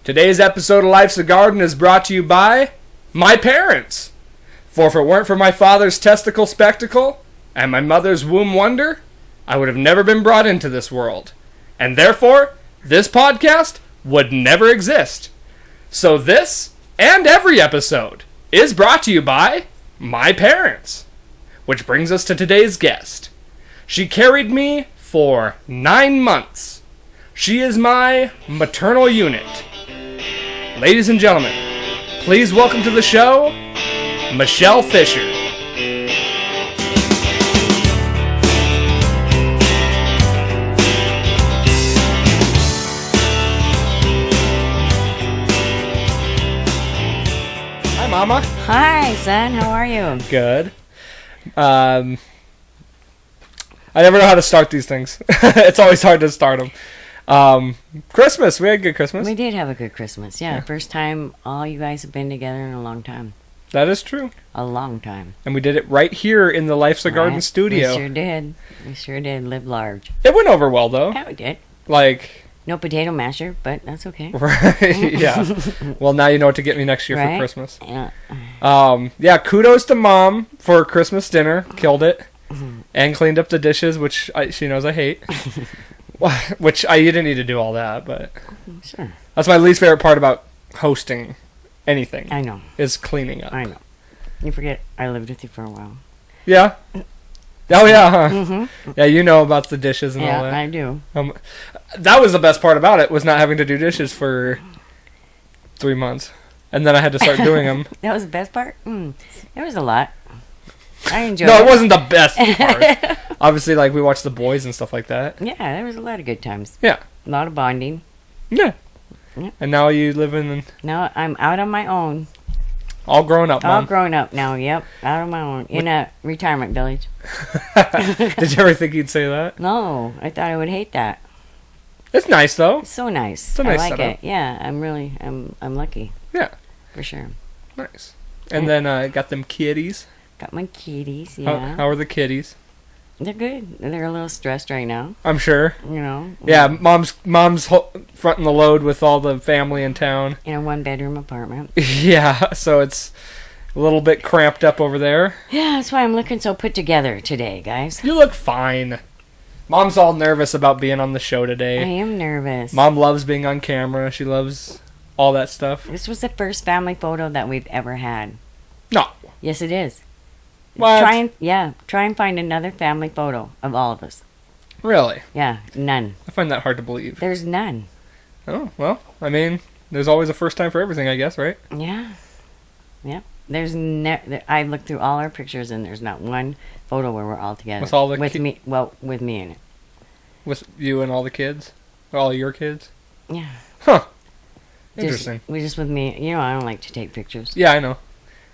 Today's episode of Life's a Garden is brought to you by my parents. For if it weren't for my father's testicle spectacle and my mother's womb wonder, I would have never been brought into this world. And therefore, this podcast would never exist. So this, and every episode, is brought to you by my parents. Which brings us to today's guest. She carried me for 9 months. She is my maternal unit. Ladies and gentlemen, please welcome to the show, Michelle Fisher. Hi, Mama. Hi, son. How are you? Good. I never know how to start these things. It's always hard to start them. Christmas. We had a good Christmas. We did have a good Christmas. Yeah, first time all you guys have been together in a long time. That is true. A long time. And we did it right here in the Life's a Garden studio. We sure did. We sure did. Live large. It went over well, though. Yeah, we did. Like... No potato masher, but that's okay. Right, yeah. Well, now you know what to get me next year for Christmas. Yeah. Yeah, kudos to Mom for Christmas dinner. Killed it. And cleaned up the dishes, which she knows I hate. Which you didn't need to do all that, but... Sure. That's my least favorite part about hosting anything. I know. Is cleaning up. I know. You forget I lived with you for a while. Yeah? Oh, yeah, huh? Mm-hmm. Yeah, you know about the dishes and all that. Yeah, I do. That was the best part about it, was not having to do dishes for 3 months. And then I had to start doing them. That was the best part? There was a lot. I enjoyed it. No, it wasn't the best part. Obviously, like, we watched The Boys and stuff like that. Yeah, there was a lot of good times. Yeah. A lot of bonding. Yeah. Yeah. And now you live in... Now I'm out on my own. All grown up, Mom. All grown up now, yep. Out on my own. In a retirement village. Did you ever think you'd say that? No, I thought I would hate that. It's nice, though. It's so nice. It's a nice I like setup. it. Yeah, I'm lucky. Yeah. For sure. Nice. And then got them kitties. Got my kitties, yeah. How are the kitties? They're good. They're a little stressed right now. I'm sure. You know. Yeah, mom's fronting the load with all the family in town. In a 1-bedroom apartment. Yeah, so it's a little bit cramped up over there. Yeah, that's why I'm looking so put together today, guys. You look fine. Mom's all nervous about being on the show today. I am nervous. Mom loves being on camera. She loves all that stuff. This was the first family photo that we've ever had. No. Yes, it is. What? Try and find another family photo of all of us. Really? Yeah, none. I find that hard to believe. There's none. Oh, well, I mean, there's always a first time for everything, I guess, right? Yeah. Yep. I looked through all our pictures and there's not one photo where we're all together. With all the me in it. With you and all the kids? All your kids? Yeah. Huh. Interesting. Just with me. You know, I don't like to take pictures. Yeah, I know.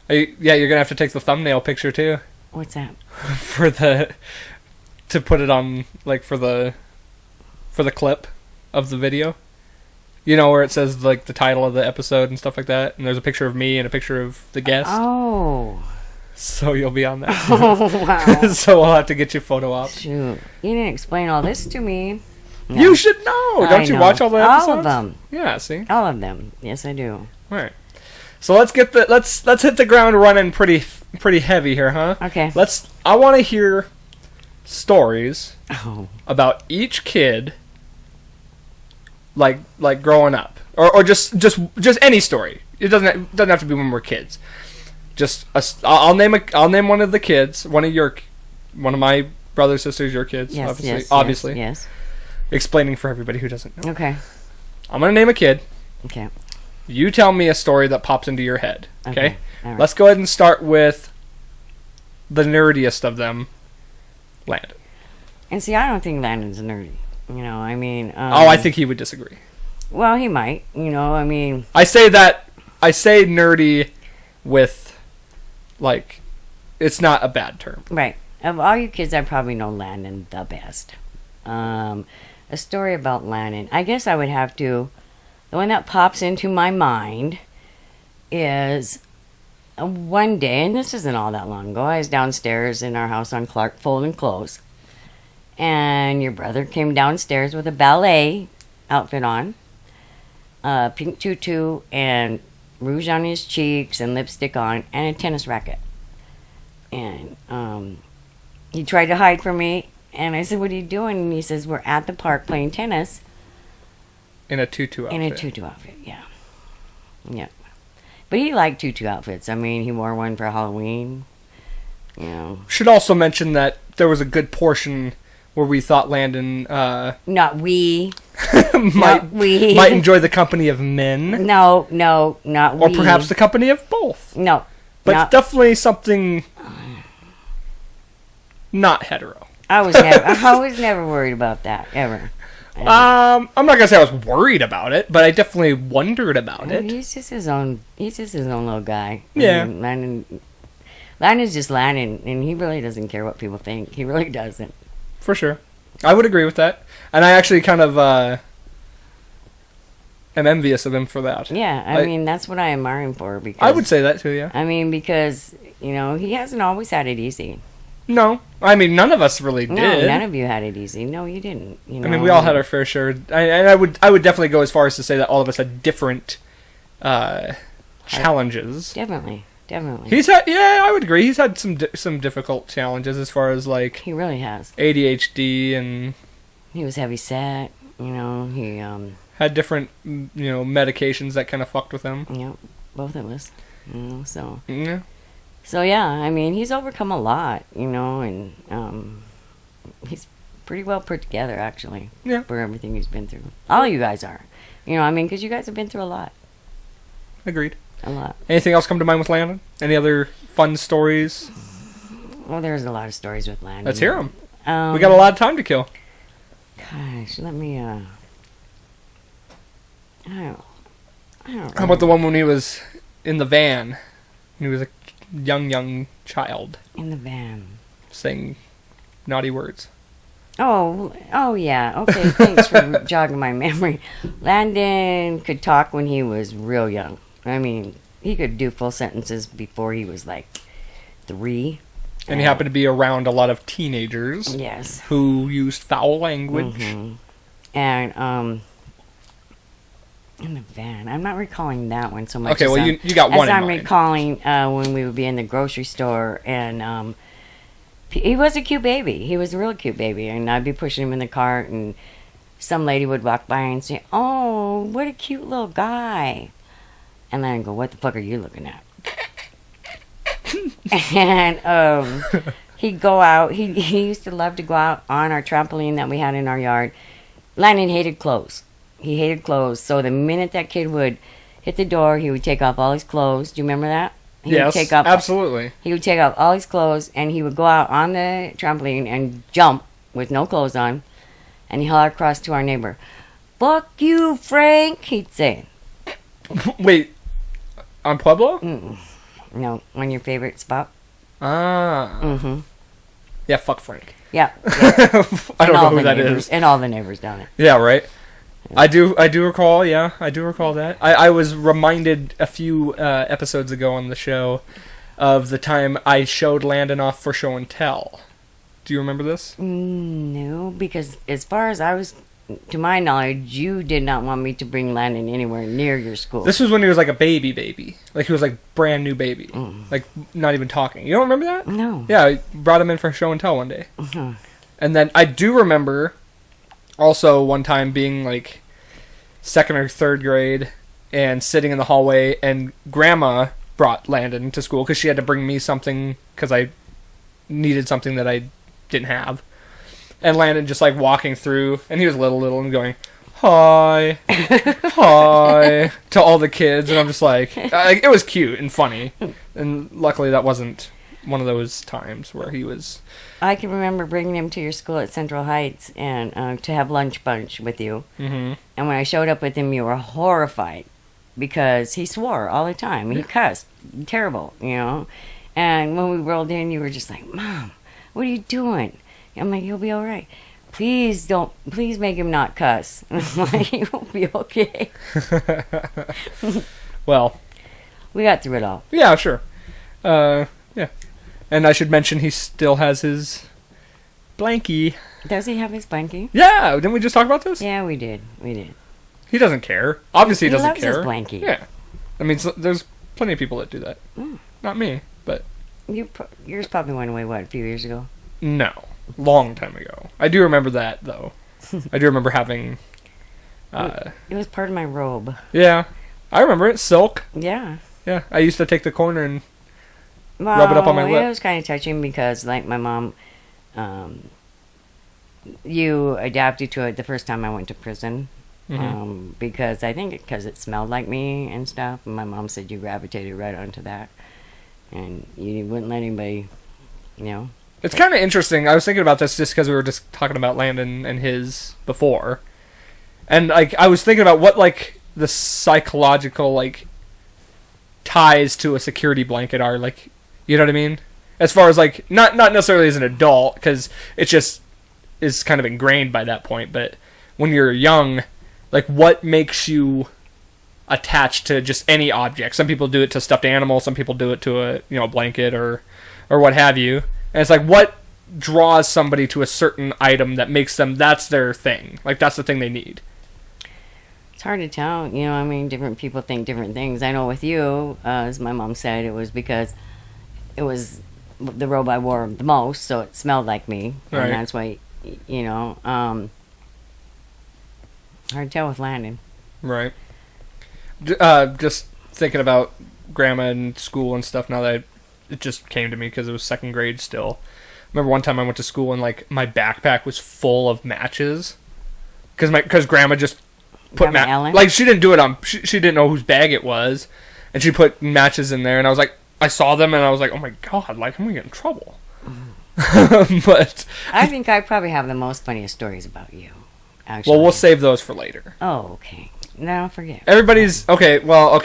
Yeah, you're gonna have to take the thumbnail picture too. What's that? To put it on, like, for the clip of the video. You know, where it says, like, the title of the episode and stuff like that, and there's a picture of me and a picture of the guest. Oh. So you'll be on that. Oh, wow. So we'll have to get you photo op. Shoot. You didn't explain all this to me. No. You should know. Don't you watch all the episodes? All of them. Yeah, see? All of them. Yes, I do. All right. So let's hit the ground running pretty heavy here, huh? Okay. I want to hear stories Oh. about each kid, like growing up, or just any story. It doesn't have to be when we're kids. I'll name one of the kids, one of my brothers, sisters, your kids. Yes, obviously. Yes. Explaining for everybody who doesn't know. Okay. I'm gonna name a kid. Okay. You tell me a story that pops into your head. Okay? All right. Let's go ahead and start with the nerdiest of them, Landon. And see, I don't think Landon's nerdy. You know, I mean... I think he would disagree. Well, he might. You know, I mean... I say nerdy with, like, it's not a bad term. Right. Of all you kids, I probably know Landon the best. A story about Landon. I guess I would have to... The one that pops into my mind is one day, and this isn't all that long ago, I was downstairs in our house on Clark folding clothes. And your brother came downstairs with a ballet outfit on. a pink tutu and rouge on his cheeks and lipstick on and a tennis racket. And he tried to hide from me, and I said, "What are you doing?" And he says, "We're at the park playing tennis." In a tutu outfit. In a tutu outfit, yeah. Yeah. But he liked tutu outfits. I mean, he wore one for Halloween. You know. Should also mention that there was a good portion where we thought Landon Not we. might enjoy the company of men. No, not we. Or perhaps the company of both. No. But it's definitely something not hetero. I was never worried about that, ever. I'm not gonna say I was worried about it, but I definitely wondered about it. He's just his own little guy. Yeah. I mean, Landon's just Landon, and he really doesn't care what people think. He really doesn't. For sure. I would agree with that. And I actually kind of am envious of him for that. Yeah, I mean, that's what I admire him for. Because I would say that too, yeah. I mean, because, you know, he hasn't always had it easy. No. I mean, none of us really did. No, none of you had it easy. No, you didn't. You know? I mean, we all had our fair share. And I would definitely go as far as to say that all of us had different challenges. Definitely. He's had, yeah, I would agree. He's had some difficult challenges as far as, like... He really has. ADHD and... He was heavy set, you know, he, had different, you know, medications that kind of fucked with him. Yep, both of us, you know, so... Yeah. So, yeah, I mean, he's overcome a lot, you know, and, he's pretty well put together, actually. Yeah. For everything he's been through. All you guys are. You know, I mean, because you guys have been through a lot. Agreed. A lot. Anything else come to mind with Landon? Any other fun stories? Well, there's a lot of stories with Landon. Let's hear them. We got a lot of time to kill. Gosh, let me, I don't How about the one when he was in the van? He was a young child. In the van. Saying naughty words. Oh yeah. Okay, thanks for jogging my memory. Landon could talk when he was real young. I mean, he could do full sentences before he was like 3. And he happened to be around a lot of teenagers. Yes. Who used foul language. Mm-hmm. And, in the van. I'm not recalling that one so much. Okay, well, you got one in I'm mind. recalling when we would be in the grocery store, and he was a cute baby. He was a real cute baby, and I'd be pushing him in the cart, and some lady would walk by and say, "Oh, what a cute little guy." And then I'd go, "What the fuck are you looking at?" And he'd go out. He used to love to go out on our trampoline that we had in our yard. Landon hated clothes. He hated clothes. So the minute that kid would hit the door, he would take off all his clothes. Do you remember that? Yes, absolutely. He would take off all his clothes, and he would go out on the trampoline and jump with no clothes on, and he'd holler across to our neighbor, "Fuck you, Frank," he'd say. Wait, on Pueblo? No, on your favorite spot. Ah. Mm-hmm. Yeah, fuck Frank. Yeah. I don't know who that is. And all the neighbors down there. Yeah, right. I do recall, yeah, I do recall that. I was reminded a few episodes ago on the show of the time I showed Landon off for show and tell. Do you remember this? No, because as far as I was, to my knowledge, you did not want me to bring Landon anywhere near your school. This was when he was like a baby. Like he was like brand new baby. Like not even talking. You don't remember that? No. Yeah, I brought him in for show and tell one day. Uh-huh. And then I do remember also one time being like 2nd or 3rd grade and sitting in the hallway, and Grandma brought Landon to school because she had to bring me something because I needed something that I didn't have. And Landon just like walking through, and he was little and going, "Hi, hi," to all the kids, and I'm just like, it was cute and funny. And luckily that wasn't one of those times where he was... I can remember bringing him to your school at Central Heights and to have lunch bunch with you. Mm-hmm. And when I showed up with him, you were horrified because he swore all the time. He cussed. Terrible, you know. And when we rolled in, you were just like, "Mom, what are you doing?" I'm like, "He'll be all right. Please make him not cuss." I'm like, "He will be okay." Well, we got through it all. Yeah, sure. Yeah. And I should mention he still has his blankie. Does he have his blankie? Yeah, didn't we just talk about this? Yeah, we did. He doesn't care. Obviously, he doesn't loves care. his blankie. Yeah. I mean, there's plenty of people that do that. Not me, but... Yours probably went away, a few years ago? No. Long time ago. I do remember that, though. I do remember having... it was part of my robe. Yeah. I remember it. Silk. Yeah. Yeah. I used to take the corner and rub it up on my lip. It was kind of touching because, like, my mom... you adapted to it the first time I went to prison. Because I think because it smelled like me and stuff. And my mom said you gravitated right onto that. And you wouldn't let anybody, It's kind of interesting. I was thinking about this just because we were just talking about Landon and his before. And, like, I was thinking about what, like, the psychological, like, ties to a security blanket are. Like, you know what I mean? As far as, like, not necessarily as an adult, because it just is kind of ingrained by that point. But when you're young... Like, what makes you attached to just any object? Some people do it to stuffed animals. Some people do it to a blanket or what have you. And it's like, what draws somebody to a certain item that makes them, that's their thing. Like, that's the thing they need. It's hard to tell. Different people think different things. I know with you, as my mom said, it was because it was the robe I wore the most, so it smelled like me. Right. And that's why, hard to tell with Landon. Right. Just thinking about grandma and school and stuff now that it just came to me because it was second grade still. Remember one time I went to school and, like, my backpack was full of matches because grandma just put Ellen? Like, she didn't do it on... She didn't know whose bag it was, and she put matches in there, and I was like... I saw them, and I was like, oh my god, like, I'm gonna get in trouble. But... I think I probably have the most funniest stories about you. Actually. Well, we'll save those for later. Oh, okay. No, forget. Everybody's... Okay, now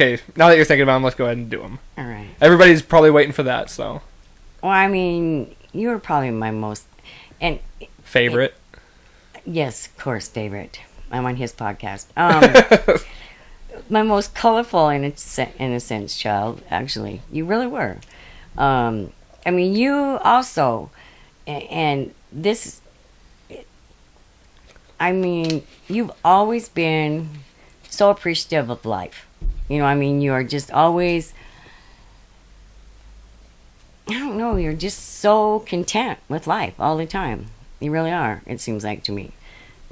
that you're thinking about them, let's go ahead and do them. All right. Everybody's probably waiting for that, so... Well, you were probably my most... Favorite? Yes, of course, favorite. I'm on his podcast. My most colorful, in a sense, child, actually. You really were. You also... And this... you've always been so appreciative of life. You are just always... I don't know, you're just so content with life all the time. You really are, it seems like to me.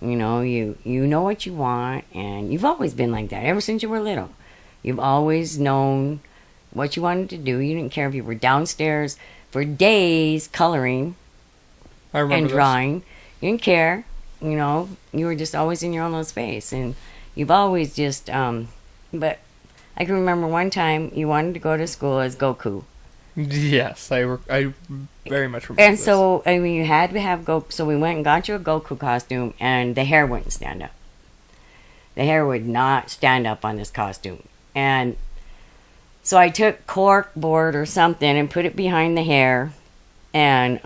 You know what you want, and you've always been like that, ever since you were little. You've always known what you wanted to do. You didn't care if you were downstairs for days coloring and drawing. You didn't care. You were just always in your own little space, and you've always just, but I can remember one time you wanted to go to school as Goku. Yes, I very much remember And this. so, you had to have Goku, so we went and got you a Goku costume, and the hair wouldn't stand up. The hair would not stand up on this costume. And so I took cork board or something and put it behind the hair, and,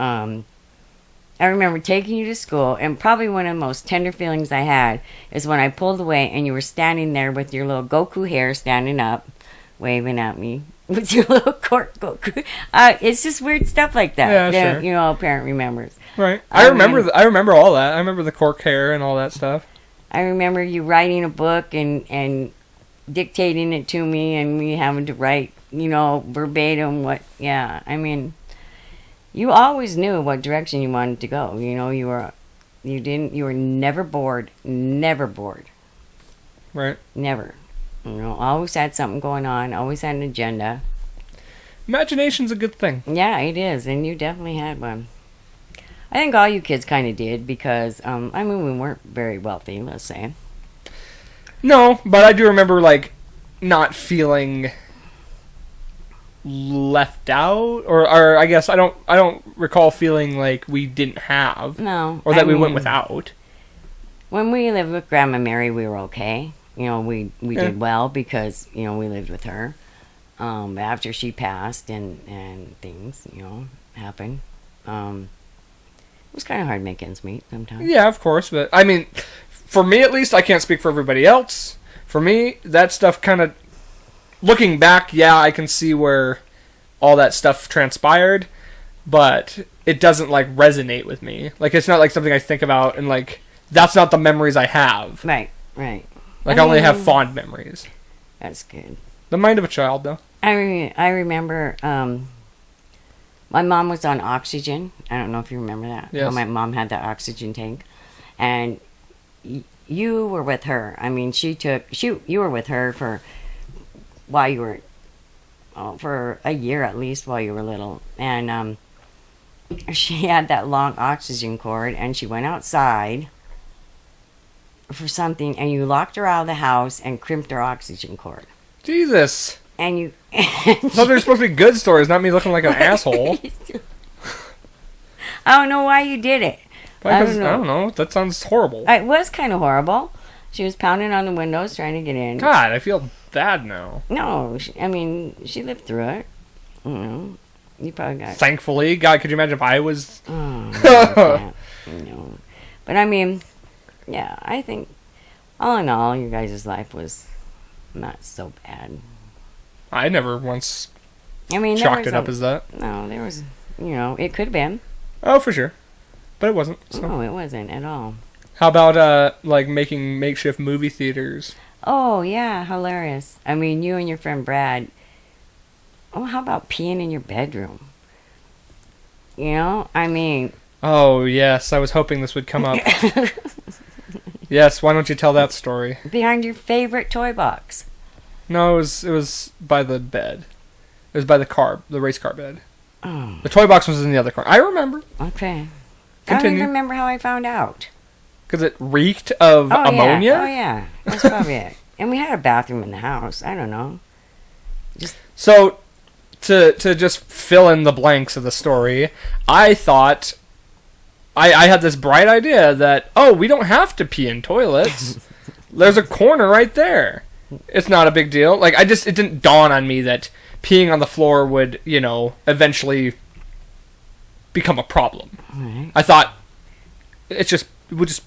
I remember taking you to school, and probably one of the most tender feelings I had is when I pulled away and you were standing there with your little Goku hair standing up, waving at me with your little cork Goku. It's just weird stuff like that. Yeah, sure. A parent remembers. Right. I remember all that. I remember the cork hair and all that stuff. I remember you writing a book and dictating it to me, and me having to write, verbatim what. Yeah, you always knew what direction you wanted to go. You were never bored. Never bored. Right. Never. Always had something going on. Always had an agenda. Imagination's a good thing. Yeah, it is. And you definitely had one. I think all you kids kind of did because, we weren't very wealthy, let's say. No, but I do remember, like, not feeling left out, or I guess I don't recall feeling like we didn't have, no, or that we went without. When we lived with Grandma Mary, we were okay. We did well because we lived with her. After she passed and things happened, it was kind of hard to make ends meet sometimes. Yeah, of course, but for me at least, I can't speak for everybody else. For me, that stuff kind of... Looking back, yeah, I can see where all that stuff transpired, but it doesn't, like, resonate with me. Like, it's not, like, something I think about, and, like, that's not the memories I have. Right. Like, I only have fond memories. That's good. The mind of a child, though. I remember my mom was on oxygen. I don't know if you remember that. Yes. How my mom had that oxygen tank. And you were with her. I mean, you were with her for while you were, for a year at least while you were little. And she had that long oxygen cord, and she went outside for something, and you locked her out of the house and crimped her oxygen cord. Jesus. And you... I thought they were supposed to be good stories, not me looking like an asshole. I don't know why you did it. I don't know. That sounds horrible. It was kind of horrible. She was pounding on the windows trying to get in. God, I feel bad now. No, she lived through it. You probably got... Thankfully. God, could you imagine if I was... No. But I mean, yeah, I think all in all, your guys' life was not so bad. I never once chalked it up as that. No, there was, it could have been. Oh, for sure. But it wasn't. So. No, it wasn't at all. How about, making makeshift movie theaters? Oh, yeah, hilarious. I mean, you and your friend Brad... Oh, how about peeing in your bedroom? Oh, yes, I was hoping this would come up. Yes, why don't you tell that story? Behind your favorite toy box. No, it was by the bed. It was by the race car bed. Oh. The toy box was in the other car. I remember. Okay. Continue. I don't even remember how I found out. Because it reeked of ammonia? Yeah. Oh, yeah. That's probably it. And we had a bathroom in the house. I don't know. So, to just fill in the blanks of the story, I thought... I had this bright idea that, we don't have to pee in toilets. There's a corner right there. It's not a big deal. It didn't dawn on me that peeing on the floor would, eventually become a problem. Right. I thought we'll just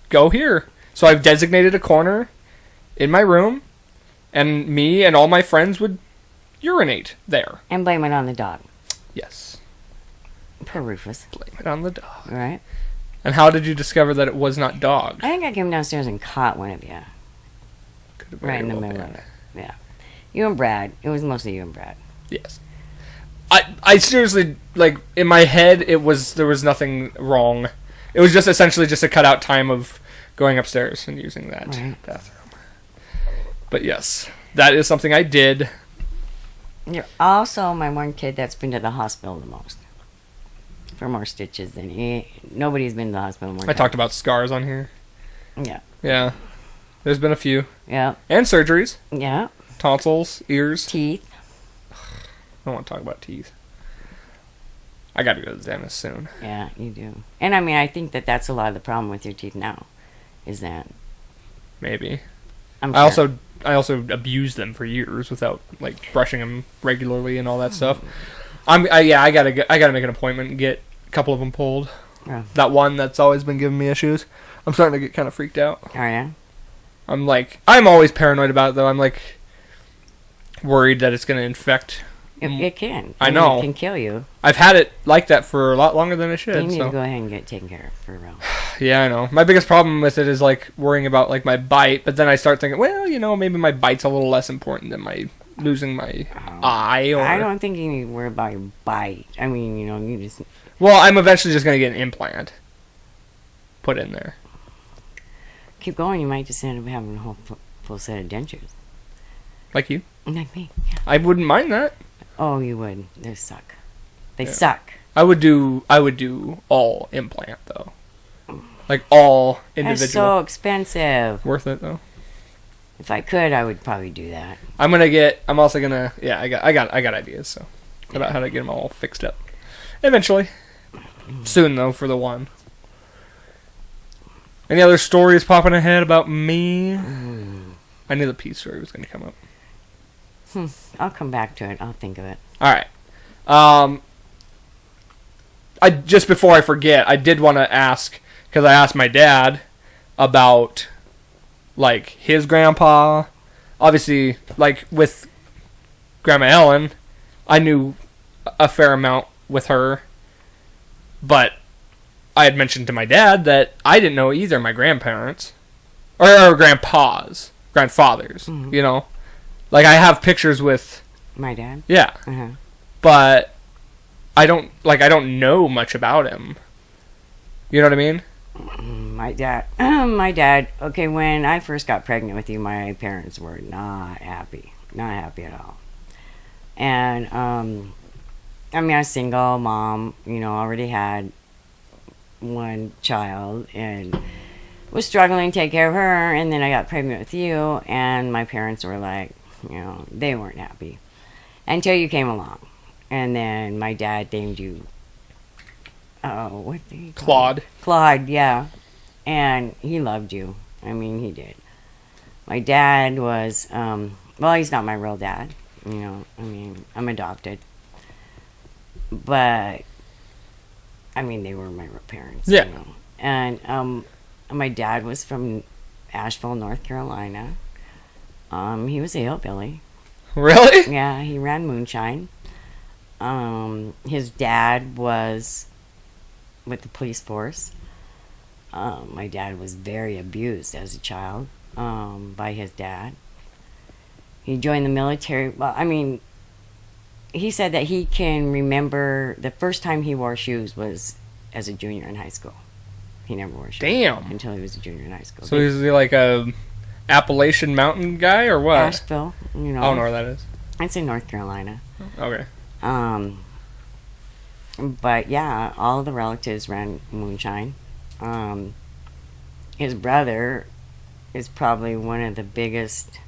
go here. So I've designated a corner in my room, and me and all my friends would urinate there. And blame it on the dog. Yes. Poor Rufus. Blame it on the dog. Right. And how did you discover that it was not dog? I think I came downstairs and caught one of you. Right in the middle of it. Yeah. You and Brad. It was mostly you and Brad. Yes. I seriously, in my head, there was nothing wrong. It was just essentially just a cutout time of going upstairs and using that bathroom. But yes, that is something I did. You're also my one kid that's been to the hospital the most. For more stitches than nobody's been to the hospital more. I talked about scars on here. Yeah. Yeah. There's been a few. Yeah. And surgeries. Yeah. Tonsils, ears. Teeth. I don't want to talk about teeth. I got to go to the dentist soon. Yeah, you do. And I think that's a lot of the problem with your teeth now, is that... Maybe. I'm sure. I also abused them for years without brushing them regularly and all that stuff. I gotta make an appointment and get a couple of them pulled. Yeah. That one that's always been giving me issues. I'm starting to get kind of freaked out. Oh, yeah? I'm always paranoid about it, though. I'm, worried that it's going to infect. It can. I know. It can kill you. I've had it like that for a lot longer than it should. You need to go ahead and get it taken care of, for real. Yeah, I know. My biggest problem with it is, worrying about, my bite, but then I start thinking, well, maybe my bite's a little less important than my losing my eye. Or... I don't think you need to worry about your bite. You just... Well, I'm eventually just going to get an implant put in there. Keep going, you might just end up having a whole full set of dentures. Like you? Like me, yeah. I wouldn't mind that. Oh, you would. They suck. They suck. I would do all implant, though. All individual. That's so expensive. Worth it, though. If I could, I would probably do that. I got ideas, so about how to get them all fixed up. Eventually. Soon, though, for the one. Any other stories popping ahead about me? I knew the pee story was going to come up. I'll come back to it. I'll think of it. All right. Just before I forget, I did want to ask, because I asked my dad about, his grandpa. Obviously, with Grandma Ellen, I knew a fair amount with her. But I had mentioned to my dad that I didn't know either of my grandparents. or grandfathers. Mhm. You know, like I have pictures with My dad? yeah, Uh-huh. but I don't know much about him. You know what I mean? My dad, okay, when I first got pregnant with you, my parents were not happy. Not happy at all. And, I mean, I was a single mom, already had one child and was struggling to take care of her. And then I got pregnant with you, and my parents were like, they weren't happy until you came along. And then my dad named you, what did he call Claude. you? Claude, yeah. And he loved you. I mean, he did. My dad was, well, he's not my real dad. I mean, I'm adopted. But, I mean, they were my real parents. Yeah. And my dad was from Asheville, North Carolina. He was a hillbilly. Really? Yeah, he ran moonshine. His dad was with the police force. My dad was very abused as a child by his dad. He joined the military. Well, I mean, he said that he can remember the first time he wore shoes was as a junior in high school. He never wore shoes. Damn. Until he was a junior in high school. So is he like a Appalachian Mountain guy or what? Asheville, I don't know where that is. It's in North Carolina. Okay. But yeah, all the relatives ran moonshine. His brother is probably one of the biggest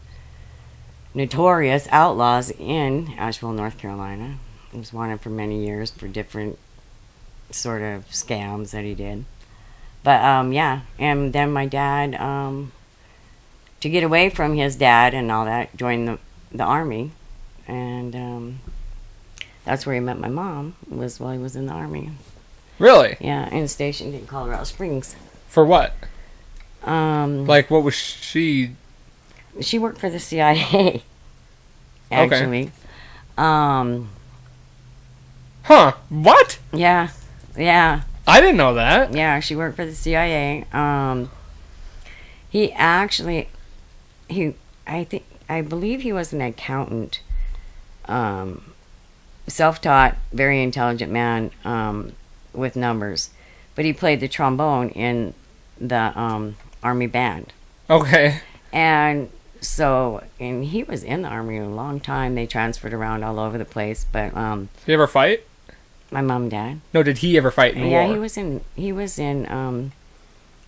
notorious outlaws in Asheville, North Carolina. He was wanted for many years for different sort of scams that he did. But yeah, and then my dad, to get away from his dad and all that, joined the army, and that's where he met my mom. Was while he was in the army. Really? Yeah, and stationed in Colorado Springs. For what? Like, what was she? She worked for the CIA. Actually. Okay. Huh? What? Yeah. I didn't know that. Yeah, she worked for the CIA. He actually, I believe he was an accountant. Self-taught, very intelligent man with numbers, but he played the trombone in the army band. Okay. And so, and he was in the army a long time. They transferred around all over the place, but Did he ever fight? my mom and dad. No, did he ever fight in the war? Yeah, he was in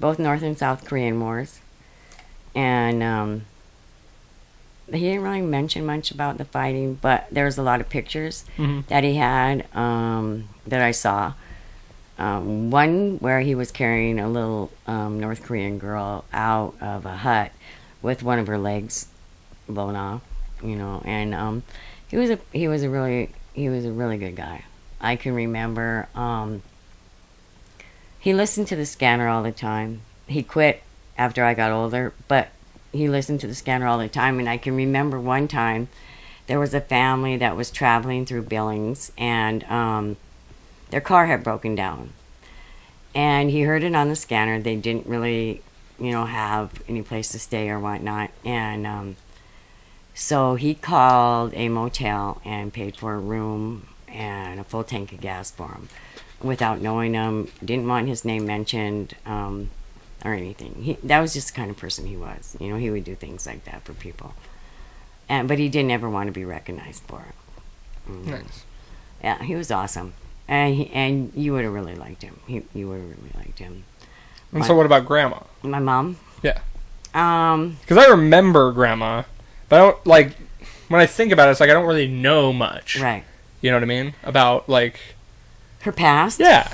both North and South Korean wars, and he didn't really mention much about the fighting, but there was a lot of pictures that he had that I saw. One where he was carrying a little North Korean girl out of a hut with one of her legs blown off, and he was a really good guy. I can remember he listened to the scanner all the time. He quit after I got older, but he listened to the scanner all the time. And I can remember one time there was a family that was traveling through Billings, and their car had broken down. And he heard it on the scanner. They didn't really, have any place to stay or whatnot. And so he called a motel and paid for a room and a full tank of gas for him without knowing him. Didn't want his name mentioned or anything. That was just the kind of person he was. He would do things like that for people. But he didn't ever want to be recognized for it. Nice. Yeah, he was awesome. And you would have really liked him. You would have really liked him. And so what about Grandma? My mom? Yeah. Because I remember Grandma, but I don't, when I think about it, it's I don't really know much. Right. You know what I mean? About, her past? Yeah.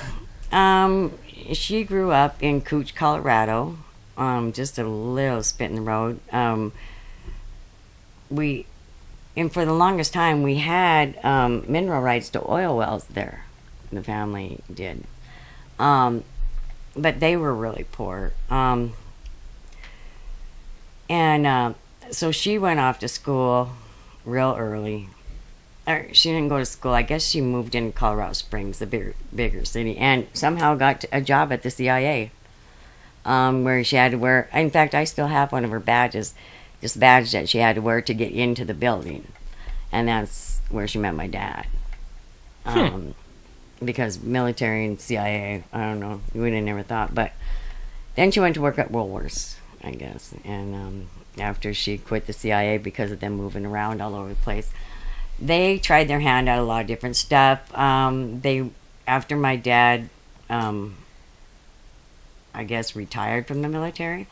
She grew up in Cooch, Colorado. Just a little spit in the road. And for the longest time, we had mineral rights to oil wells there. The family did. But they were really poor. So she went off to school real early. Or she didn't go to school. I guess she moved into Colorado Springs, the bigger city, and somehow got a job at the CIA. where she had to wear. In fact, I still have one of her badges, this badge that she had to wear to get into the building, and that's where she met my dad. Because military and CIA, I don't know, we would have never thought. But then she went to work at Woolworths, I guess, and after she quit the CIA because of them moving around all over the place, they tried their hand at a lot of different stuff. After my dad, I guess, retired from the military,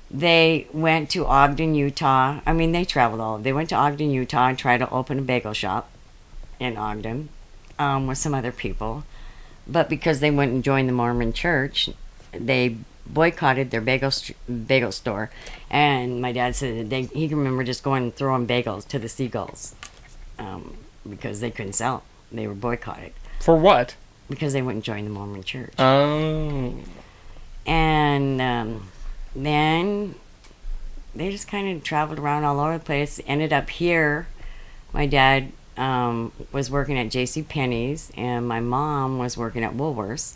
they went to Ogden, Utah. I mean, they traveled all. They went to Ogden, Utah, and tried to open a bagel shop in Ogden with some other people. But because they wouldn't join the Mormon church, they boycotted their bagel store. And my dad said that he can remember just going and throwing bagels to the seagulls because they couldn't sell. They were boycotted. For what? Because they wouldn't join the Mormon church. Oh. And then they just kind of traveled around all over the place. Ended up here. My dad was working at J.C. Penney's, and my mom was working at Woolworths.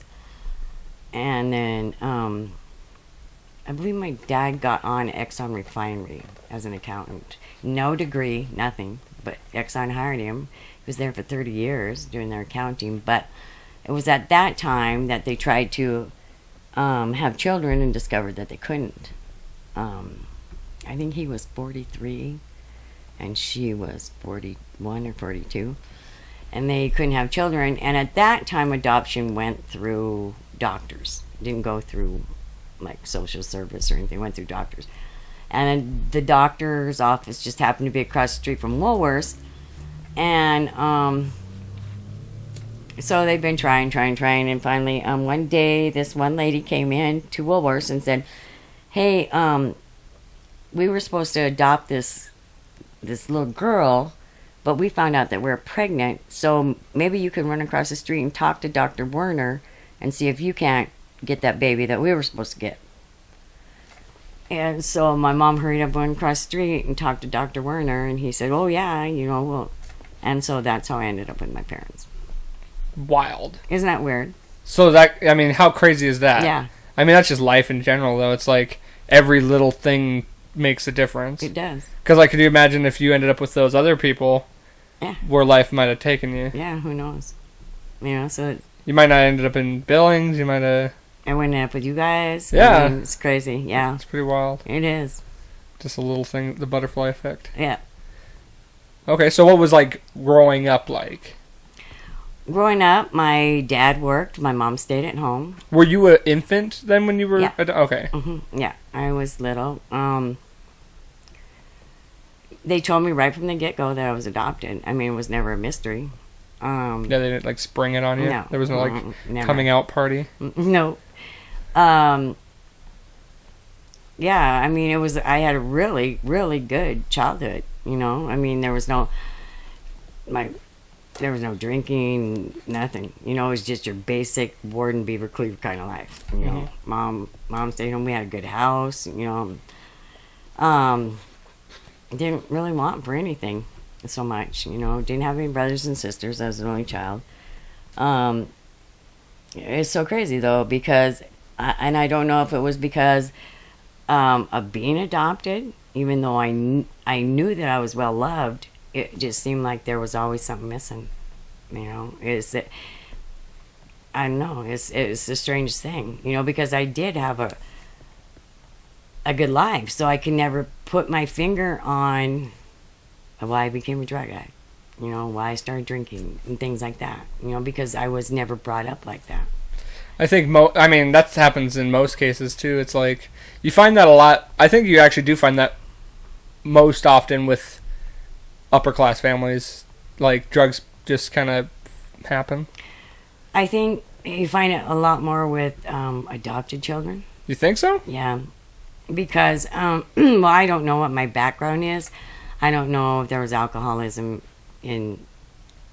And then I believe my dad got on Exxon Refinery as an accountant. No degree, nothing, but Exxon hired him. He was there for 30 years doing their accounting. But it was at that time that they tried to have children and discovered that they couldn't. I think he was 43 and she was 41 or 42. And they couldn't have children. And at that time, adoption went through doctors. It didn't go through like social service or anything. It went through doctors. And then the doctor's office just happened to be across the street from Woolworths. And so they've been trying. And finally, one day, this one lady came in to Woolworths and said, hey, we were supposed to adopt this little girl, but we found out that we're pregnant, so maybe you can run across the street and talk to Dr. Werner and see if you can't get that baby that we were supposed to get. And so my mom hurried up, went across the street and talked to Dr. Werner, and he said, oh yeah, well. And so that's how I ended up with my parents. Wild. Isn't that weird? So how crazy is that? Yeah. I mean, that's just life in general, though. It's like every little thing makes a difference. It does. Because, could you imagine if you ended up with those other people, where life might have taken you? Yeah, who knows? So... You might not have ended up in Billings, you might have... I went up with you guys. Yeah. I mean, it's crazy, yeah. It's pretty wild. It is. Just a little thing, the butterfly effect. Yeah. Okay, so what was, growing up like? Growing up, my dad worked. My mom stayed at home. Were you an infant then when you were... Yeah. Okay. Mm-hmm. Yeah, I was little. They told me right from the get-go that I was adopted. I mean, it was never a mystery. Yeah, they didn't, spring it on you? No. There was no, never. coming out party? No. Yeah, I mean, I had a really, really good childhood, I mean, there was no drinking, nothing. It was just your basic Warden Beaver Cleaver kind of life. Mom stayed home. We had a good house. Didn't really want for anything so much. Didn't have any brothers and sisters. I was an only child. It's so crazy though because, I don't know if it was because of being adopted. Even though I knew that I was well loved, it just seemed like there was always something missing. It's that I don't know. It's the strangest thing, because I did have a good life, so I could never put my finger on why I became a drug addict. Why I started drinking and things like that. Because I was never brought up like that. I think that happens in most cases too. It's like you find that a lot. I think you actually do find that most often with upper class families. Like drugs just kind of happen. I think you find it a lot more with adopted children. You think so? Yeah, because well, I don't know what my background is. I don't know if there was alcoholism in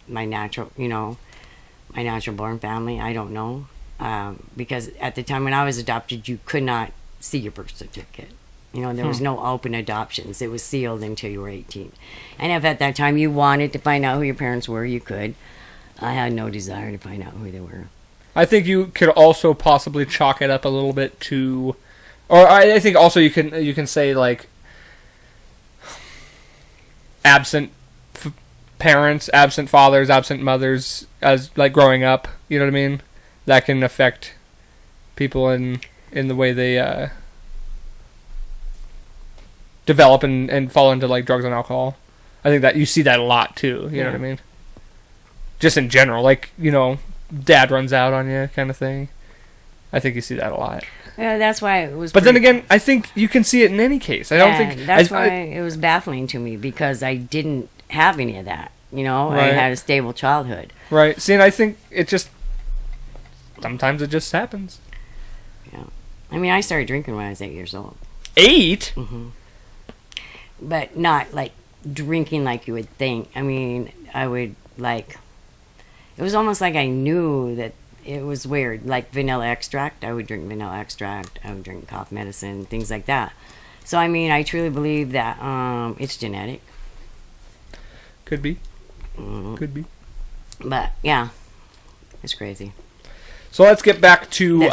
my natural born family. I don't know. Because at the time when I was adopted, you could not see your birth certificate. There was no open adoptions. It was sealed until you were 18. And if at that time you wanted to find out who your parents were, you could. I had no desire to find out who they were. I think you could also possibly chalk it up a little bit to, or I think also you can say like absent parents, absent fathers, absent mothers as like growing up. You know what I mean? That can affect people in the way they develop and fall into like drugs and alcohol. I think that you see that a lot too. You know what I mean? Just in general, like, you know, dad runs out on you kind of thing. I think you see that a lot. Yeah, that's why it was. But then again, I think you can see it in any case. I don't think that's why it was baffling to me, because I didn't have any of that. You know, I had a stable childhood. Right. See, and I think it just sometimes it just happens. Yeah. I mean, I started drinking when I was 8 years old. 8? Mm-hmm. But not like drinking like you would think. I mean, I would like. It was almost like I knew that it was weird. Like vanilla extract. I would drink vanilla extract. I would drink cough medicine, things like that. So, I mean, I truly believe that it's genetic. Could be. Could be. But, yeah. It's crazy. So let's get back to,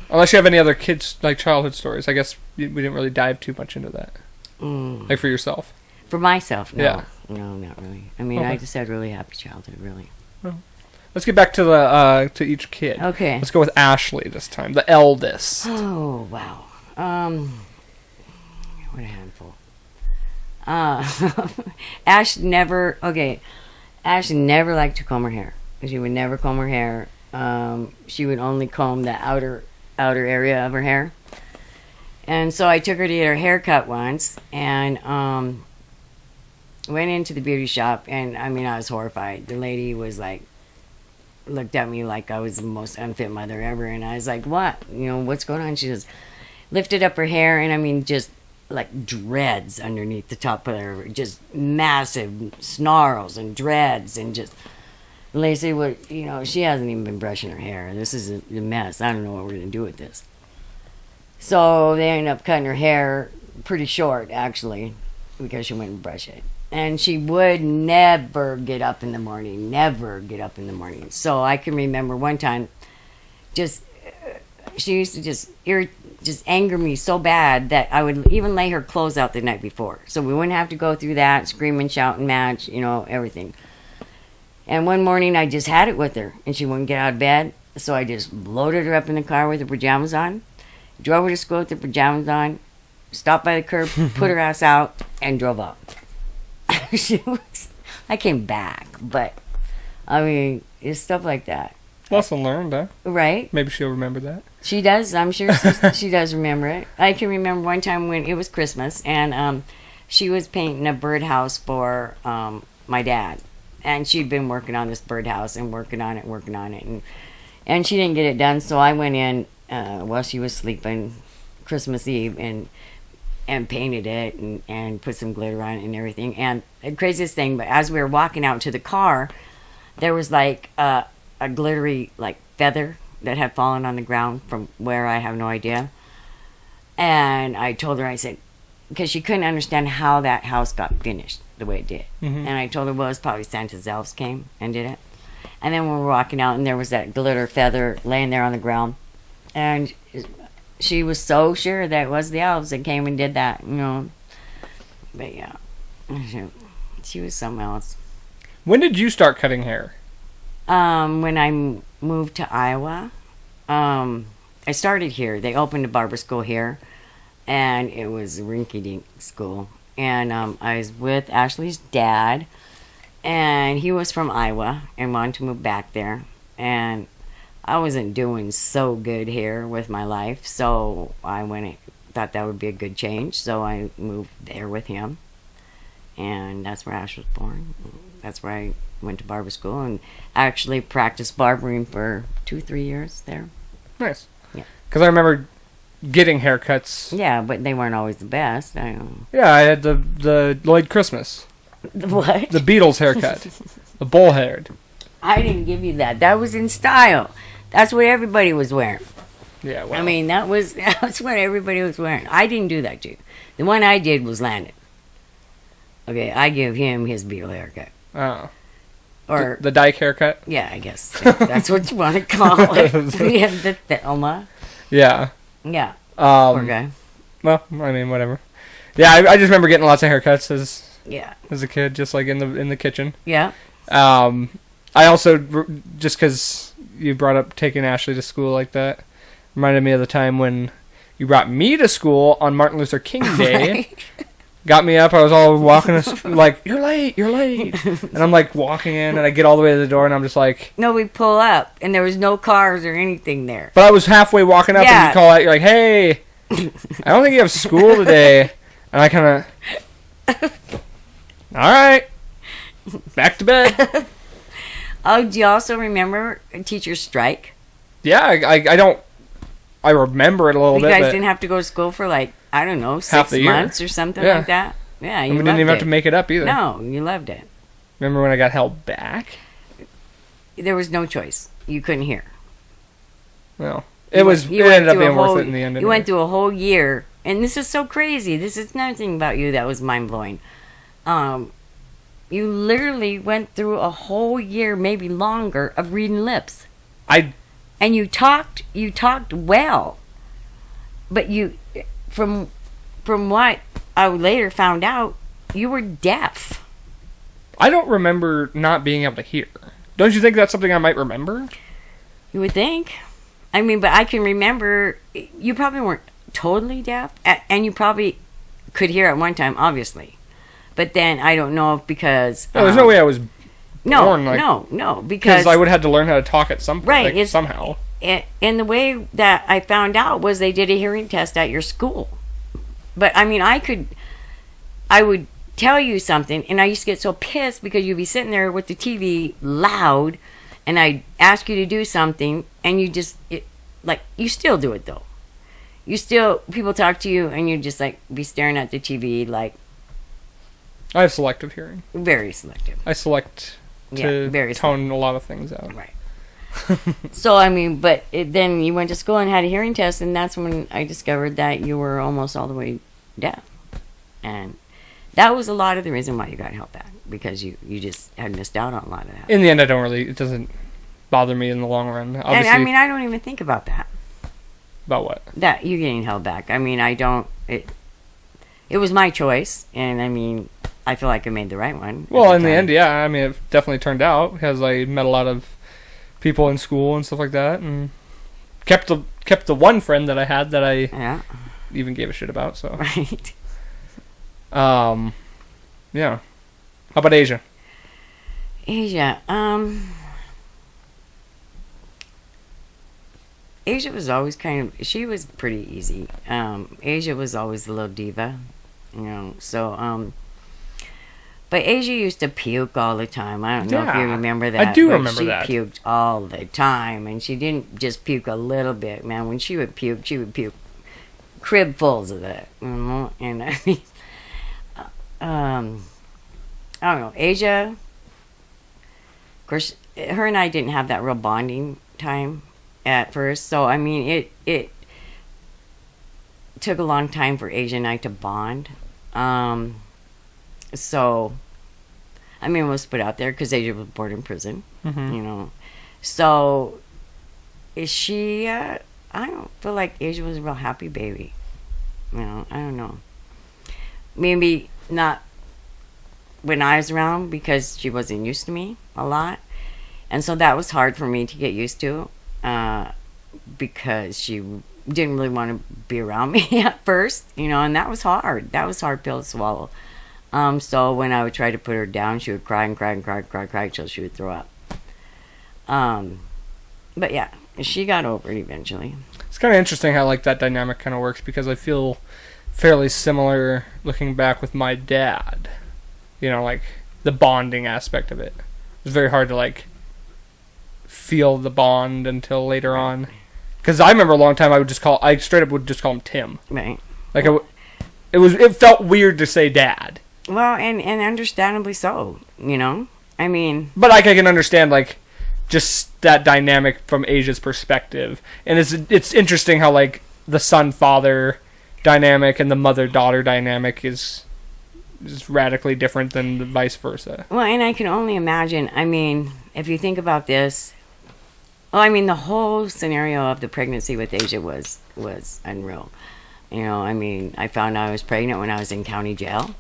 unless you have any other kids, like childhood stories. I guess we didn't really dive too much into that. Like for yourself. For myself, no. Yeah. No, not really. I mean, I just had a really happy childhood, really. Well, let's get back to the to each kid. Okay. Let's go with Ashley this time, the eldest. Oh, wow. What a handful. Ash never liked to comb her hair. She would never comb her hair. She would only comb the outer area of her hair. And so I took her to get her hair cut once, and went into the beauty shop, and I mean, I was horrified. The lady was like, looked at me like I was the most unfit mother ever, and I was like, what? You know, what's going on? She just lifted up her hair, and I mean, just like dreads underneath the top of her, just massive snarls and dreads, and just, Lacey, what, you know, she hasn't even been brushing her hair. This is a mess. I don't know what we're going to do with this. So they ended up cutting her hair pretty short, actually, because she wouldn't brush it. And she would never get up in the morning. So I can remember one time, she used to just anger me so bad that I would even lay her clothes out the night before. So we wouldn't have to go through that, scream and shout and match, you know, everything. And one morning I just had it with her, and she wouldn't get out of bed. So I just loaded her up in the car with her pajamas on, drove her to school with her pajamas on, stopped by the curb, put her ass out, and drove up. I came back, but I mean, it's stuff like that. Lesson learned, huh? Right? Maybe she'll remember that. She does. I'm sure she does remember it. I can remember one time when it was Christmas, and she was painting a birdhouse for my dad. And she'd been working on this birdhouse and working on it. And she didn't get it done, so I went in while she was sleeping Christmas Eve and painted it and put some glitter on it and everything. And the craziest thing, but as we were walking out to the car, there was like a glittery like feather that had fallen on the ground from where, I have no idea. And I told her, I said, because she couldn't understand how that house got finished the way it did. Mm-hmm. And I told her, well, it's probably Santa's elves came and did it. And then when we were walking out, and there was that glitter feather laying there on the ground, and she was so sure that it was the elves that came and did that, you know. But yeah, she was something else. When did you start cutting hair? When I moved to Iowa. I started here. They opened a barber school here, and it was a rinky-dink school. And I was with Ashley's dad, and he was from Iowa and wanted to move back there. And I wasn't doing so good here with my life, so I thought that would be a good change. So I moved there with him, and that's where Ash was born. That's where I went to barber school and actually practiced barbering for 2-3 years there. Nice. Yeah. Because I remember getting haircuts. Yeah, but they weren't always the best. I don't know. Yeah, I had the Lloyd Christmas. What? The Beatles haircut. The bull-haired. I didn't give you that. That was in style. That's what everybody was wearing. Yeah, well. I mean, that's what everybody was wearing. I didn't do that, too. The one I did was Landon. Okay, I give him his Beatle haircut. Oh. Or the dyke haircut. yeah, I guess that's what you want to call it. We have the Thelma. Yeah. Yeah. Poor guy. Well, I mean, whatever. Yeah, I just remember getting lots of haircuts as a kid, just like in the kitchen. Yeah. I also, just because you brought up taking Ashley to school like that, reminded me of the time when you brought me to school on Martin Luther King Day. Right. Got me up, I was all walking, like, you're late. And I'm like walking in, and I get all the way to the door, and I'm just like... No, we pull up, and there was no cars or anything there. But I was halfway walking up, and you call out, you're like, hey, I don't think you have school today. And I kind of... All right. Back to bed. Oh, do you also remember a teacher's strike? Yeah, I don't... I remember it a little bit. You guys didn't have to go to school for, like, I don't know, 6 months or something like that? Yeah, you loved it. And we didn't even have to make it up either. No, you loved it. Remember when I got held back? There was no choice. You couldn't hear. Well, it ended up being worth it in the end. You went through a whole year, and this is so crazy. This is nothing about you that was mind-blowing. You literally went through a whole year, maybe longer, of reading lips. And you talked well. But you, from what I later found out, you were deaf. I don't remember not being able to hear. Don't you think that's something I might remember? You would think. I mean, but I can remember, you probably weren't totally deaf, and you probably could hear at one time, obviously. But then, I don't know if because... No, there's no way I was born like... No, because... I would have had to learn how to talk at some point, right, somehow. And the way that I found out was they did a hearing test at your school. But, I mean, I would tell you something, and I used to get so pissed because you'd be sitting there with the TV loud, and I'd ask you to do something, and you just... you still do it, though. People talk to you, and you just, be staring at the TV, I have selective hearing. Very selective. I select to very tone a lot of things out. Right. So, I mean, but then you went to school and had a hearing test, and that's when I discovered that you were almost all the way deaf. And that was a lot of the reason why you got held back, because you just had missed out on a lot of that. In the end, it doesn't bother me in the long run. Obviously, and, I mean, I don't even think about that. About what? That you getting held back. I mean, I don't... It was my choice, and I mean... I feel like I made the right one. Well, in the end, yeah. I mean, it definitely turned out because I met a lot of people in school and stuff like that, and kept the one friend that I had that I even gave a shit about. So right. Yeah. How about Asia? Asia was always she was pretty easy. Asia was always a little diva, so but Asia used to puke all the time. I don't know if you remember that. I do remember that. She puked all the time, and she didn't just puke a little bit, man. When she would puke cribfuls of it, And I mean, I don't know. Asia, of course, her and I didn't have that real bonding time at first. So, I mean, it took a long time for Asia and I to bond. So, I mean, we'll put out there because Asia was born in prison, So, is she, I don't feel like Asia was a real happy baby. I don't know. Maybe not when I was around because she wasn't used to me a lot. And so that was hard for me to get used to because she didn't really want to be around me at first, and that was hard. That was a hard pill to swallow. So when I would try to put her down, she would cry and cry and cry and cry and cry until she would throw up. But yeah, she got over it eventually. It's kind of interesting how that dynamic kind of works because I feel fairly similar looking back with my dad. The bonding aspect of it. It was very hard to feel the bond until later on. Because I remember a long time I straight up would just call him Tim. Right. It felt weird to say dad. Well, and understandably so, I mean... But I can understand, just that dynamic from Asia's perspective. And it's interesting how, the son-father dynamic and the mother-daughter dynamic is just radically different than the vice versa. Well, and I can only imagine, I mean, if you think about this, well, I mean, the whole scenario of the pregnancy with Asia was unreal. You know, I mean, I found out I was pregnant when I was in county jail.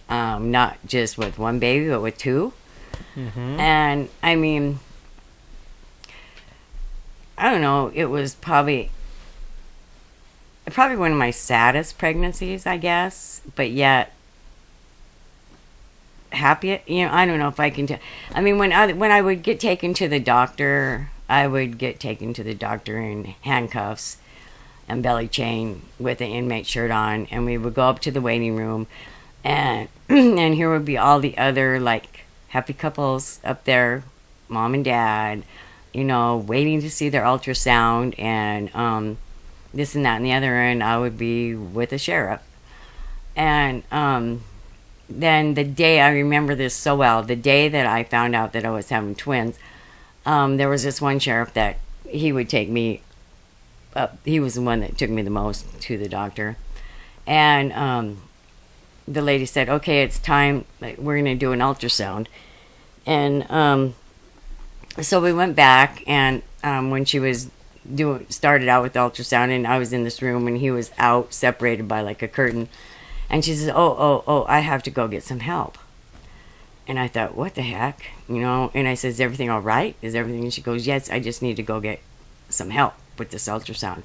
Not just with one baby, but with two. Mm-hmm. And, I mean, I don't know, it was probably one of my saddest pregnancies, I guess, but yet happy. You know, I don't know if I can tell. I mean, when I would get taken to the doctor, I would get taken to the doctor in handcuffs and belly chain with an inmate shirt on, and we would go up to the waiting room, and and here would be all the other like happy couples up there, mom and dad, you know, waiting to see their ultrasound, and this and that and the other, and I would be with the sheriff. And then the day, I remember this so well, the day that I found out that I was having twins, there was this one sheriff that he would take me up. He was the one that took me the most to the doctor. And the lady said, okay, it's time, we're going to do an ultrasound. And so we went back, and when she was started out with the ultrasound, and I was in this room, and he was out separated by like a curtain, and she says, oh, I have to go get some help. And I thought, what the heck, you know? And I said, is everything all right? Is everything? And she goes, yes, I just need to go get some help with this ultrasound.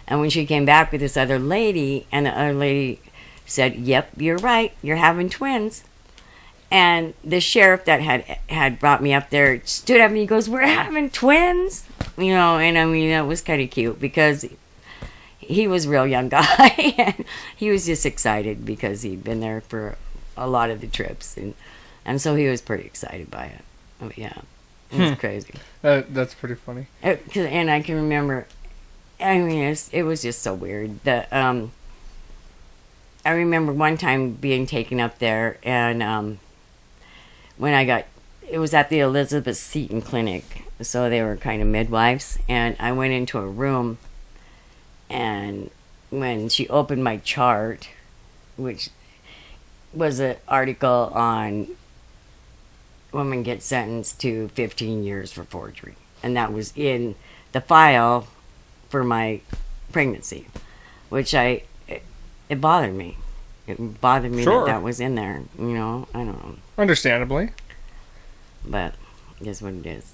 And when she came back with this other lady, and the other lady said, yep, you're right, you're having twins. And the sheriff that had brought me up there stood up and he goes, we're having twins? You know, and I mean, that was kind of cute because he was a real young guy. And he was just excited because he'd been there for a lot of the trips. And so he was pretty excited by it. Oh, yeah, it was crazy. That's pretty funny. And I can remember, I mean, it was just so weird. I remember one time being taken up there, and when it was at the Elizabeth Seton Clinic, so they were kind of midwives, and I went into a room, and when she opened my chart, which was an article on women get sentenced to 15 years for forgery, and that was in the file for my pregnancy, which it bothered me. It bothered me Sure. that was in there, you know, I don't know. Understandably. But it is what it is.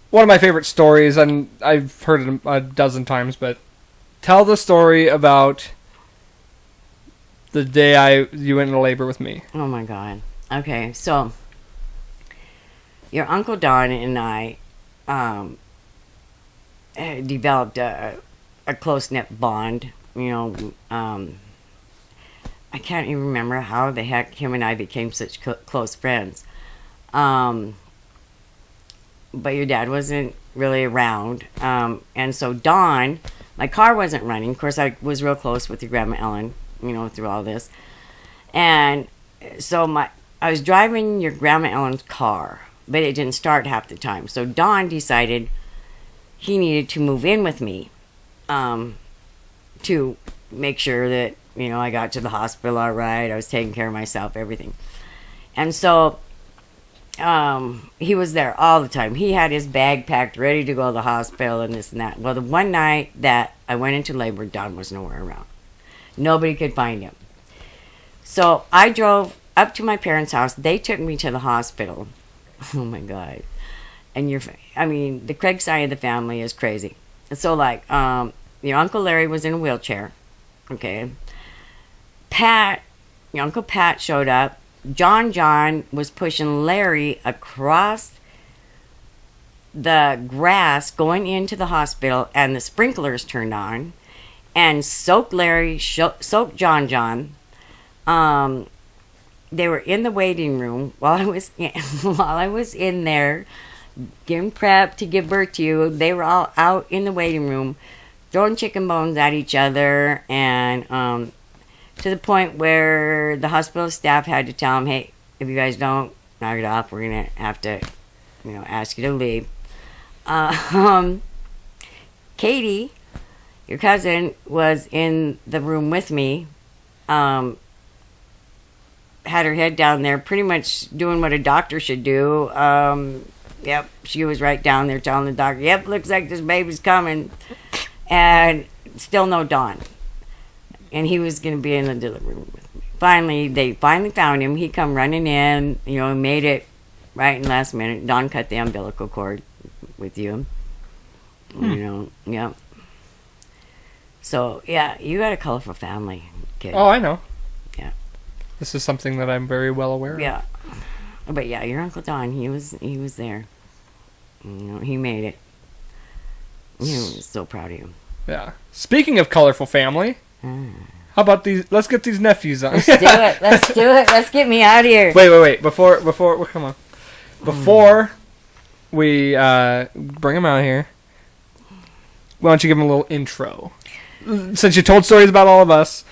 One of my favorite stories, and I've heard it a dozen times, but tell the story about the day you went into labor with me. Oh my God. Okay, so your Uncle Don and I developed a close-knit bond, you know. I can't even remember how the heck him and I became such close friends. But your dad wasn't really around. And so Don, my car wasn't running. Of course, I was real close with your Grandma Ellen, you know, through all this. And so I was driving your Grandma Ellen's car, but it didn't start half the time. So Don decided he needed to move in with me to make sure that, you know, I got to the hospital all right. I was taking care of myself, everything. And so he was there all the time. He had his bag packed, ready to go to the hospital and this and that. Well, the one night that I went into labor, Don was nowhere around. Nobody could find him. So I drove up to my parents' house. They took me to the hospital. Oh, my God. And the Craig side of the family is crazy. So, like, your Uncle Larry was in a wheelchair. Okay. Your Uncle Pat showed up. John was pushing Larry across the grass going into the hospital, and the sprinklers turned on and soaked John. They were in the waiting room while I was in there getting prepped to give birth to you. They were all out in the waiting room throwing chicken bones at each other, and to the point where the hospital staff had to tell them, hey, if you guys don't knock it off, we're going to have to, you know, ask you to leave. Katie, your cousin, was in the room with me, had her head down there, pretty much doing what a doctor should do. Yep, she was right down there telling the doctor, yep, looks like this baby's coming. And still no dawn. And he was going to be in the delivery room with me. They finally found him. He come running in, made it right in the last minute. Dawn cut the umbilical cord with you. Yep. So, yeah, you got a colorful family, kid. Oh, I know. Yeah. This is something that I'm very well aware of. Yeah. But, yeah, your Uncle Don, he was there. He made it. He was so proud of you. Yeah. Speaking of colorful family, how about these? Let's get these nephews on. Let's do it. Let's get me out of here. Wait. Before, come on. Before we bring them out here, why don't you give them a little intro? Since you told stories about all of us,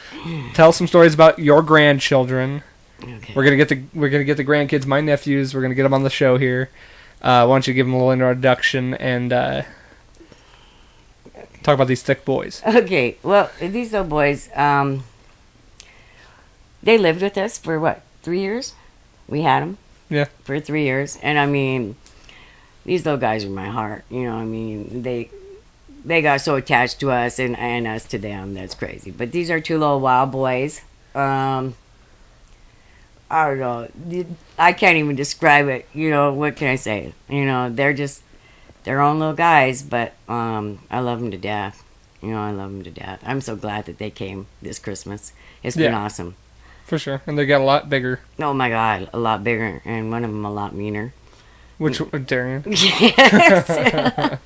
tell some stories about your grandchildren. Okay. We're gonna get the grandkids, my nephews. We're gonna get them on the show here. Why don't you give them a little introduction and talk about these thick boys? Okay. Well, these little boys, they lived with us for 3 years? We had them. Yeah. For 3 years, and I mean, these little guys are my heart. They got so attached to us and us to them. That's crazy. But these are two little wild boys. I don't know. I can't even describe it. What can I say? They're just their own little guys, but I love them to death. I love them to death. I'm so glad that they came this Christmas. It's been awesome. For sure. And they got a lot bigger. Oh, my God. A lot bigger. And one of them a lot meaner. Which, Darian? Yes.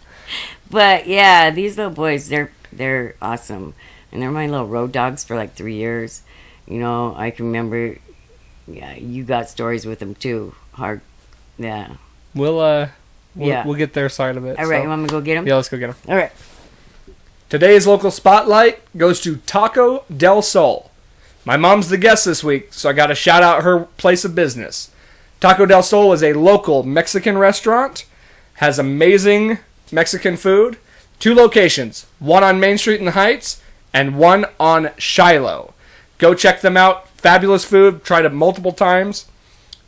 But, yeah, these little boys, they're awesome. And they're my little road dogs for 3 years. I can remember, you got stories with them, too. Hard. Yeah. We'll get their side of it. All right, you want me to go get them? Yeah, let's go get them. All right. Today's local spotlight goes to Taco del Sol. My mom's the guest this week, so I got to shout out her place of business. Taco del Sol is a local Mexican restaurant, has amazing Mexican food. 2 locations, one on Main Street in the Heights and one on Shiloh. Go check them out. Fabulous food. Tried it multiple times.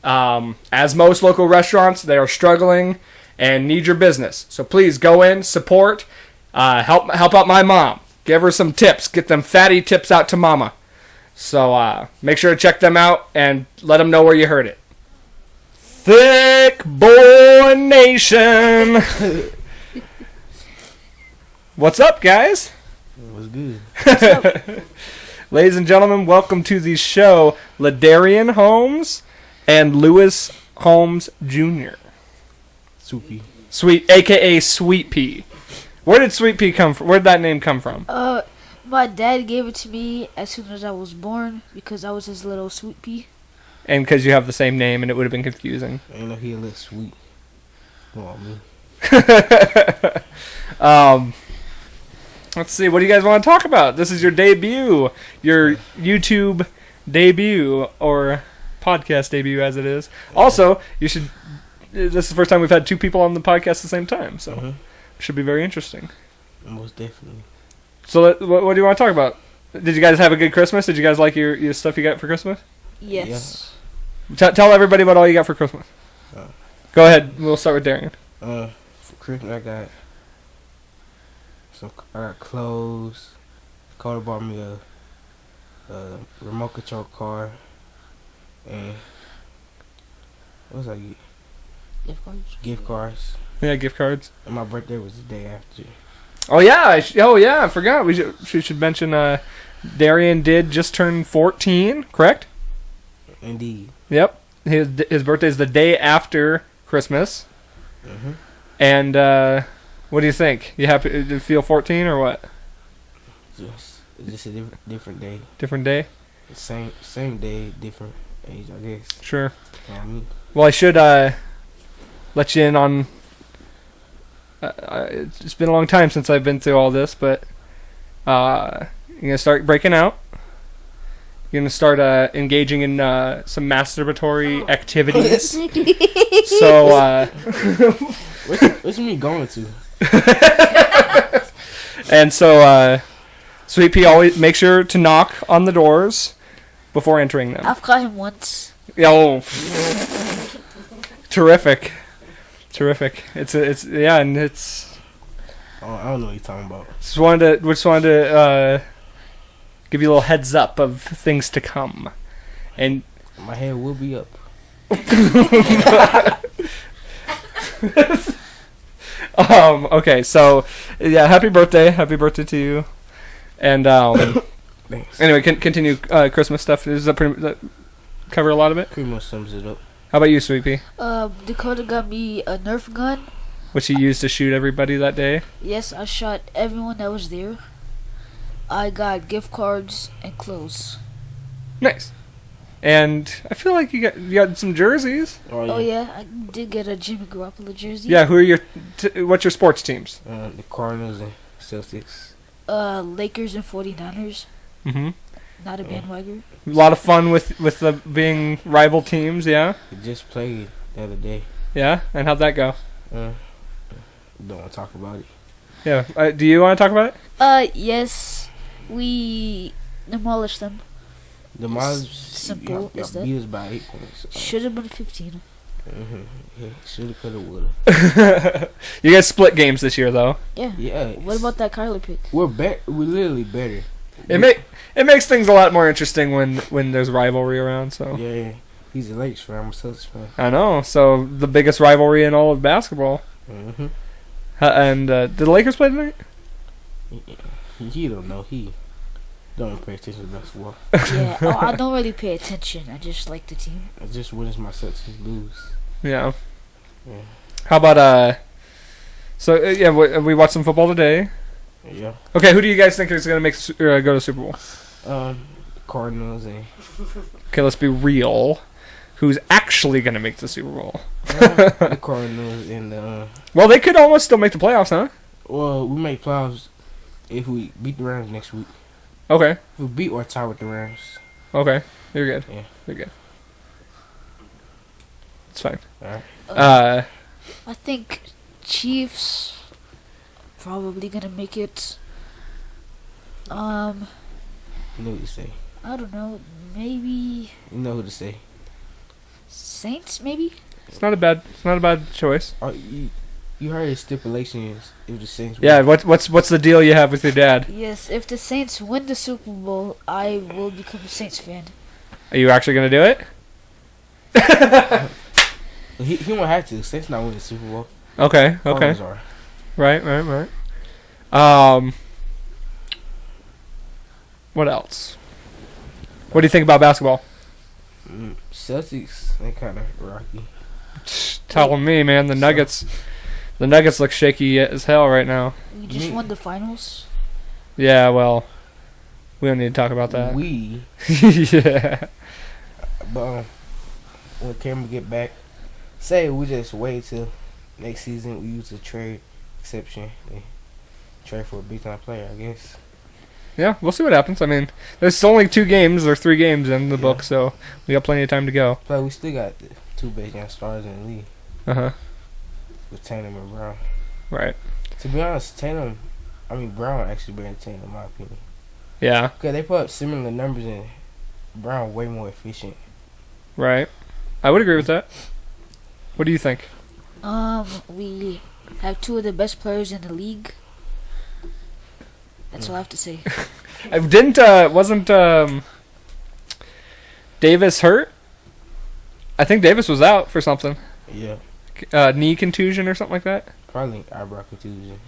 As most local restaurants, they are struggling and need your business. So please go in, support, help out my mom. Give her some tips. Get them fatty tips out to mama. So make sure to check them out and let them know where you heard it. Thick Boy Nation. What's up, guys? What's good? Ladies and gentlemen, welcome to the show, Ladarian Holmes and Lewis Holmes Jr. Sweet, a.k.a. Sweet Pea. Where did Sweet Pea come from? Where did that name come from? My dad gave it to me as soon as I was born because I was his little Sweet Pea. And because you have the same name and it would have been confusing. I know he a little sweet. Come on, man. Let's see, what do you guys want to talk about? This is your debut, your YouTube debut, or podcast debut as it is. Also, this is the first time we've had 2 people on the podcast at the same time, so it should be very interesting. Most definitely. So what do you want to talk about? Did you guys have a good Christmas? Did you guys like your stuff you got for Christmas? Yes. Yeah. Tell everybody what all you got for Christmas. Go ahead, we'll start with Darian. For Christmas, I got clothes. Carter bought me a remote control car, and what was I get? Gift cards. Yeah, gift cards. And my birthday was the day after. Oh yeah, I forgot. We should mention Darian did just turn 14, correct? Indeed. Yep. His birthday's the day after Christmas. Mm-hmm. And what do you think? You happy to feel 14 or what? Just a different day. Different day? Same day, different age, I guess. Sure. Mm-hmm. Well, I should let you in on. It's been a long time since I've been through all this, but you're gonna start breaking out. You're gonna start engaging in some masturbatory activities. So, what's me going to? And so, Sweet Pea, always make sure to knock on the doors before entering them? I've caught him once. Oh, terrific. And it's. Oh, I don't know what you're talking about. Just wanted to give you a little heads up of things to come, and My head will be up. Okay, so yeah, happy birthday to you, and Thanks. anyway, continue Christmas stuff. Does that cover a lot of it? Pretty much sums it up. How about you, Sweet Pea? Dakota got me a Nerf gun. Which he used to shoot everybody that day. Yes, I shot everyone that was there. I got gift cards and clothes. Nice. And I feel like you got some jerseys. Oh yeah, I did get a Jimmy Garoppolo jersey. Yeah, who are what's your sports teams? The Cardinals and Celtics. Lakers and 49ers. Mm-hmm. Not a bandwagon. A lot of fun with the being rival teams, yeah? We just played the other day. Yeah? And how'd that go? Don't want to talk about it. Yeah. Do you want to talk about it? Yes. We demolished them. The Miles simple y'all as that. beat us by 8 points. Should have been 15. Yeah, shoulda, coulda, woulda. You guys split games this year, though. Yeah. Yeah. What about that Kyler pick? We're literally better. It makes things a lot more interesting when there's rivalry around. So Yeah. He's a Lakers fan. I'm a Celtics fan. I know. So the biggest rivalry in all of basketball. Mm-hmm. And did the Lakers play tonight? He don't know. He don't pay attention to basketball. Yeah. I don't really pay attention. I just like the team. I just witness my Celtics lose. Yeah. Yeah. How about So we watched some football today. Yeah. Okay, who do you guys think is gonna go to the Super Bowl? Cardinals and Okay, let's be real. Who's actually gonna make the Super Bowl? the Cardinals and Well, they could almost still make the playoffs, huh? well, we make playoffs if we beat the Rams next week. Okay. If we beat or tie with the Rams. Okay. You're good. Yeah. You're good. It's fine. Alright. I think Chiefs probably gonna make it. You know what to say. I don't know. Maybe You know who to say. Saints. Maybe. It's not a bad choice. You heard his stipulations if the Saints Yeah. win. What's the deal you have with your dad? Yes. If the Saints win the Super Bowl, I will become a Saints fan. Are you actually gonna do it? He won't have to. Saints not winning the Super Bowl. Okay. Cardinals are. Right. What else? What do you think about basketball? Celtics, they kind of rocky. Telling me, man, the Nuggets look shaky as hell right now. We just won the finals. Yeah, well, we don't need to talk about that. Yeah. But when Cameron get back, say we just wait till next season. We use a trade exception. Trade for a big time player, I guess. Yeah, we'll see what happens. I mean, there's only 2 games or 3 games in the book, so we got plenty of time to go. But we still got the 2 best young stars in the league. With Tatum and Brown. Right. To be honest, Brown actually better than Tatum in my opinion. Yeah. Because they put up similar numbers and Brown way more efficient. Right. I would agree with that. What do you think? We have 2 of the best players in the league. That's all I have to say. Wasn't Davis hurt? I think Davis was out for something. Yeah. Knee contusion or something like that. Probably eyebrow contusion.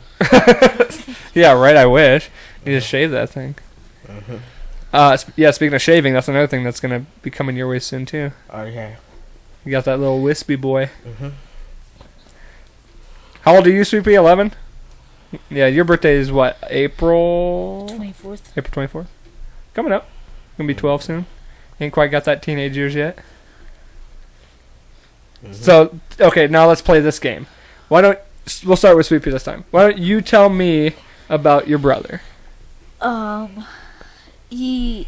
Yeah, right. I wish you just shave that thing. Speaking of shaving, that's another thing that's gonna be coming your way soon too. Oh yeah. You got that little wispy boy. How old are you, Sweet Pea? 11? Yeah, your birthday is what? April 24th. April 24th. Coming up. Gonna be 12 soon. Ain't quite got that teenage years yet. So, okay, now let's play this game. We'll start with Sweet Pea this time. Why don't you tell me about your brother? He's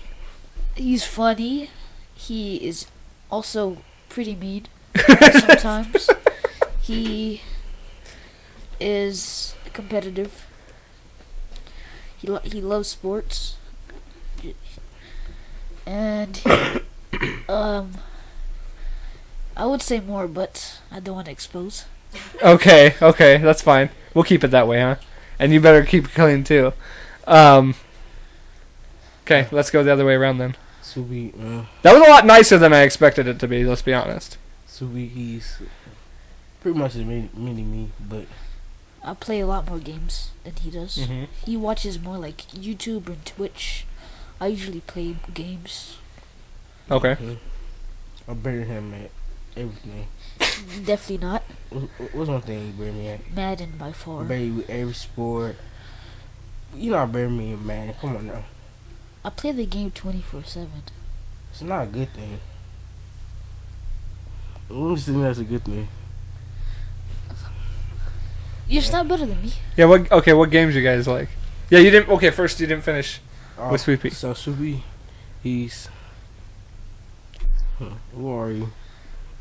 funny. He is also pretty mean sometimes. He is competitive. He loves sports. And I would say more, but I don't want to expose. Okay, that's fine. We'll keep it that way, huh? And you better keep it clean too. Okay, let's go the other way around then. Subi, That was a lot nicer than I expected it to be, let's be honest. Subi, he's pretty much a mini me, but I play a lot more games than he does. Mm-hmm. He watches more like YouTube and Twitch. I usually play games. Okay. I'm better than him at everything. Definitely not. What's one thing you better me at? Madden by far. Better you with every sport. You not better me in Madden. Come on now. I play the game 24/7. It's not a good thing. I'm just thinking that's a good thing. You're just not better than me. Yeah, what games you guys like? Yeah, you didn't, okay, first you didn't finish with Sweet Pea. So Subi, he's who are you?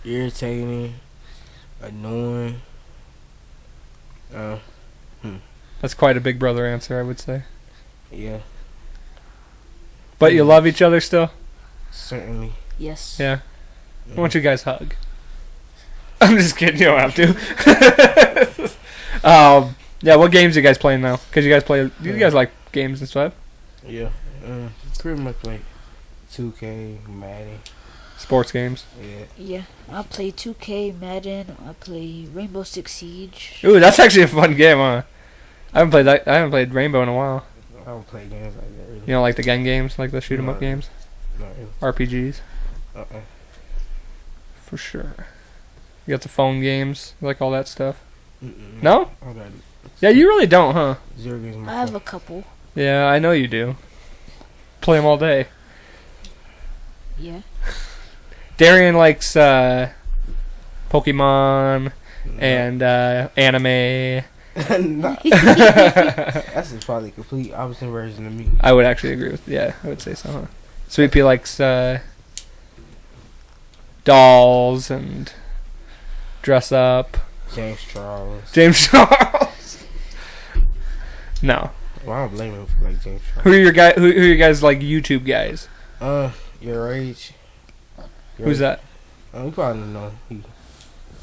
Irritating, annoying. That's quite a big brother answer, I would say. Yeah, But you love each other still? certainly. Yes. Yeah. Why don't you guys hug? I'm just kidding, you don't have to. Yeah, what games you guys playing now? Because you guys like games and stuff? Yeah, pretty much like 2K, Madden. Sports games. Yeah, Yeah. I play 2K, Madden. I play Rainbow Six Siege. Ooh, that's actually a fun game, huh? I haven't played Rainbow in a while. I don't play games like that really. You know, like the gun games, like the shoot 'em up No. games, Not really. RPGs, for sure. You got the phone games, you like all that stuff. No? I got Yeah, you really don't, huh? 0 games on my I have phone. a couple. Yeah, I know you do. Play them all day. Yeah. Darian likes Pokemon and anime. Nah. That's probably a complete opposite version of me. I would actually agree with. Yeah, I would say so. Huh? Sweet Pea likes dolls and dress up. James Charles. James Charles. No. Well, I don't blame him for like James Charles. Who are your guys like YouTube guys? Your age. Who's that? You probably don't know.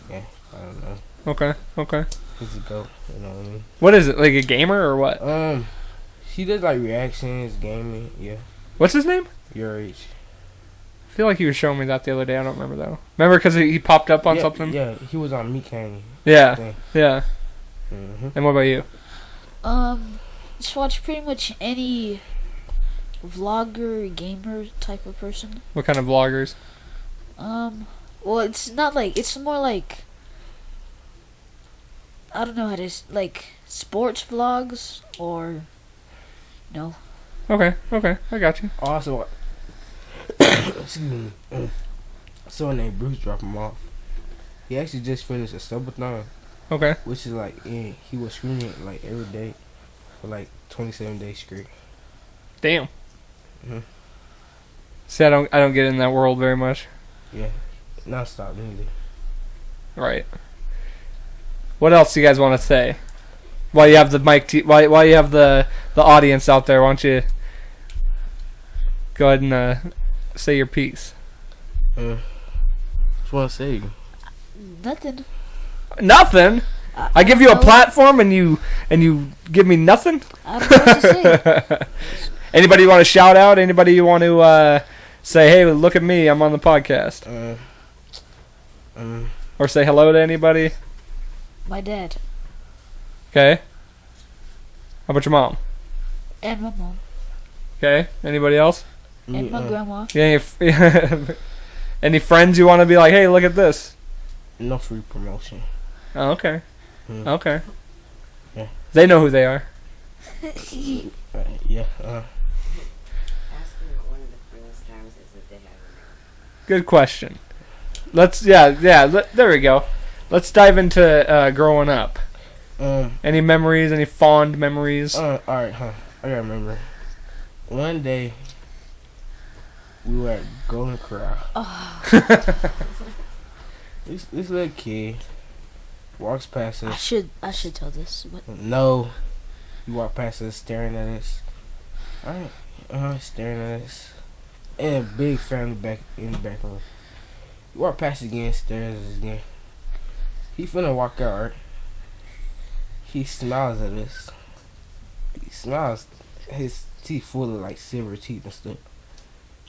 Yeah, I don't know. Okay. He's a goat. You know what I mean? What is it? Like a gamer or what? He does like reactions, gaming. Yeah. What's his name? Your age. I feel like he was showing me that the other day. I don't remember though. Remember because he popped up on something? Yeah, he was on Meat Candy. Yeah. thing. Yeah. Mm-hmm. And what about you? Just watch pretty much any vlogger, gamer type of person. What kind of vloggers? Well, it's not like, it's more like, I don't know how to, like, sports vlogs, or, no. Okay. I got you. Also, excuse me. Someone named Bruce dropped him off. He actually just finished a subathon, Okay. which is like, he was screaming like every day for like 27 days straight. Damn. Mhm. See, I don't get in that world very much. Yeah, non-stop neither. Right. What else do you guys want to say? While you have the mic, while you have the audience out there, why don't you go ahead and say your piece? Just want to say, Nothing. Nothing. I give you a platform and you give me nothing. I don't know what to say. Anybody you want to shout out? Anybody you want to say, hey, look at me, I'm on the podcast? Or say hello to anybody? My dad. Okay. How about your mom? And my mom. Okay. Anybody else? And my grandma. Yeah, any friends you want to be like, hey, look at this? no free promotion. Oh, okay. Mm. Okay. Yeah. They know who they are. Yeah. Ask them what one of the coolest times is that they have. Good question. There we go. Let's dive into growing up. Any memories? Any fond memories? Alright, I gotta remember. One day, we were at Golden Corral. This little kid walks past I us. should tell this. But No. He walked past us, staring at us. Alright. Staring at us. and a big family back in the back room. We walk past again, stairs again. He finna walk out, right? He smiles at us. He smiles, his teeth full of like silver teeth and stuff.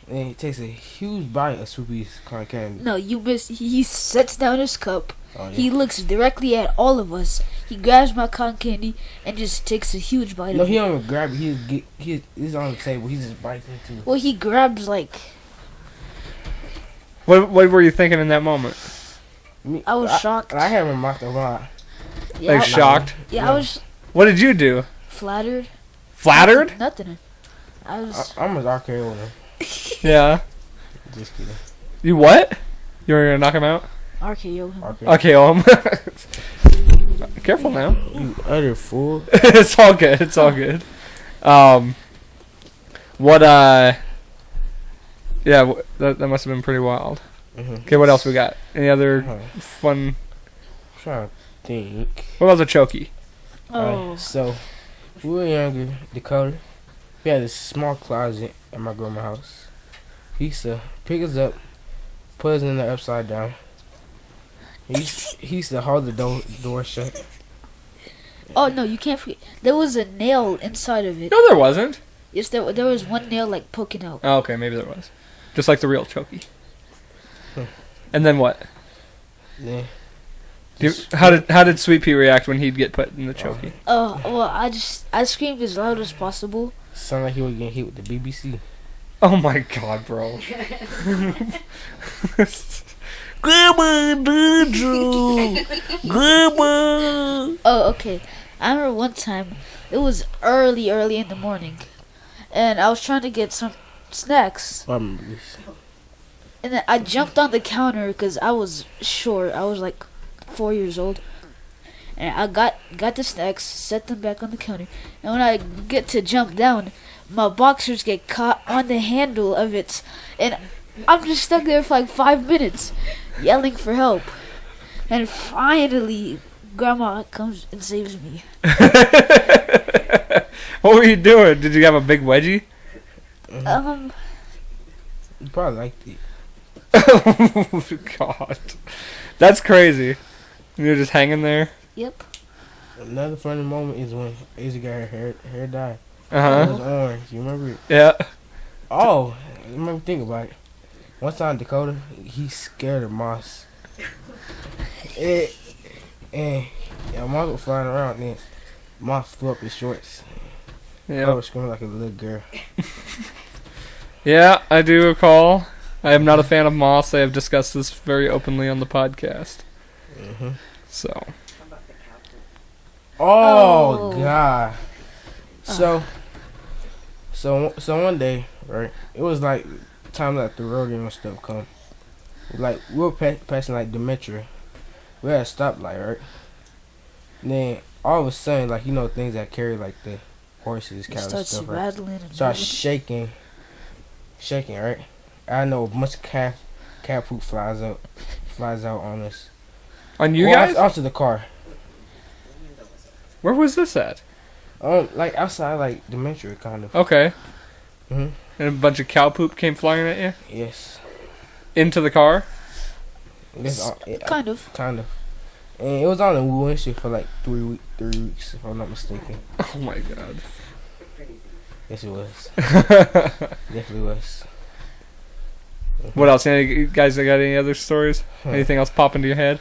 And he takes a huge bite of Swoopy's cotton candy. No, you missed. He sets down his cup. Oh, yeah. He looks directly at all of us. He grabs my cotton candy and just takes a huge bite No, of he it. don't even grab it. He's on the table. He just bites into it. Well, he grabs like. What were you thinking in that moment? I was shocked. I had my mouth a lot. Yeah, Like shocked? Yeah, I was What did you do? flattered. Flattered? Nothing. I was. I'm a RKO him. Yeah. Just kidding. You what? You were gonna knock him out? RKO him. RKO. Okay, Careful now. You utter fool. It's all good. It's all good. What yeah, that must have been pretty wild. Mm-hmm. Okay, what else we got? Any other fun? I'm trying to think. What was a chokey? Oh. Alright, so we were younger, Dakota. We had this small closet at my grandma's house. He used to pick us up, put us in there upside down. He used to hold the door shut. Oh no, you can't forget. There was a nail inside of it. No, there wasn't. Yes, there was one nail like poking out. Oh, okay, maybe there was. Just like the real chokey. And then what? Yeah. How did Sweet Pea react when he'd get put in the chokey? Oh well, I screamed as loud as possible. Sound like he was getting hit with the BBC. Oh my god, bro. Grandma, Drew. Grandma. Oh, okay. I remember one time, it was early in the morning, and I was trying to get some snacks, I remember this. and then I jumped on the counter because I was short. I was like 4 years old, and I got the snacks, set them back on the counter, and when I get to jump down, my boxers get caught on the handle of it, and I'm just stuck there for like 5 minutes, yelling for help, and finally, Grandma comes and saves me. What were you doing? Did you have a big wedgie? You probably liked it. Oh god. That's crazy. You're just hanging there? Yep. Another funny moment is when Asia got her hair dyed. It Uh-huh. was orange. You remember it? Yeah. Oh, let me think about it. One time, Dakota, he scared of moss. And moss was flying around, and moss flew up his shorts. I Yeah. was screaming like a little girl. Yeah, I do recall. I am not a fan of moss. I have discussed this very openly on the podcast. Mm-hmm. So. Oh, Oh. God. So one day, right? It was like time that the rodeo and stuff come. Like we were passing like Demetria. We had a stoplight, right? And then all of a sudden, like things that carry like the horses, It kind of starts stuff, right? rattling and Starts moving. shaking, right? I know a bunch of cat poop flies out on us. On you Well, guys? onto the car. Where was this at? Like outside, like Demetria, kind of. Okay. Mhm. And a bunch of cow poop came flying at you? Yes. Into the car? Kind of. Kind of. And it was on the windshield for like 3 weeks, if I'm not mistaken. Oh my god. Yes, it was. Definitely was. What else? Any guys that got any other stories? Huh. Anything else pop into your head?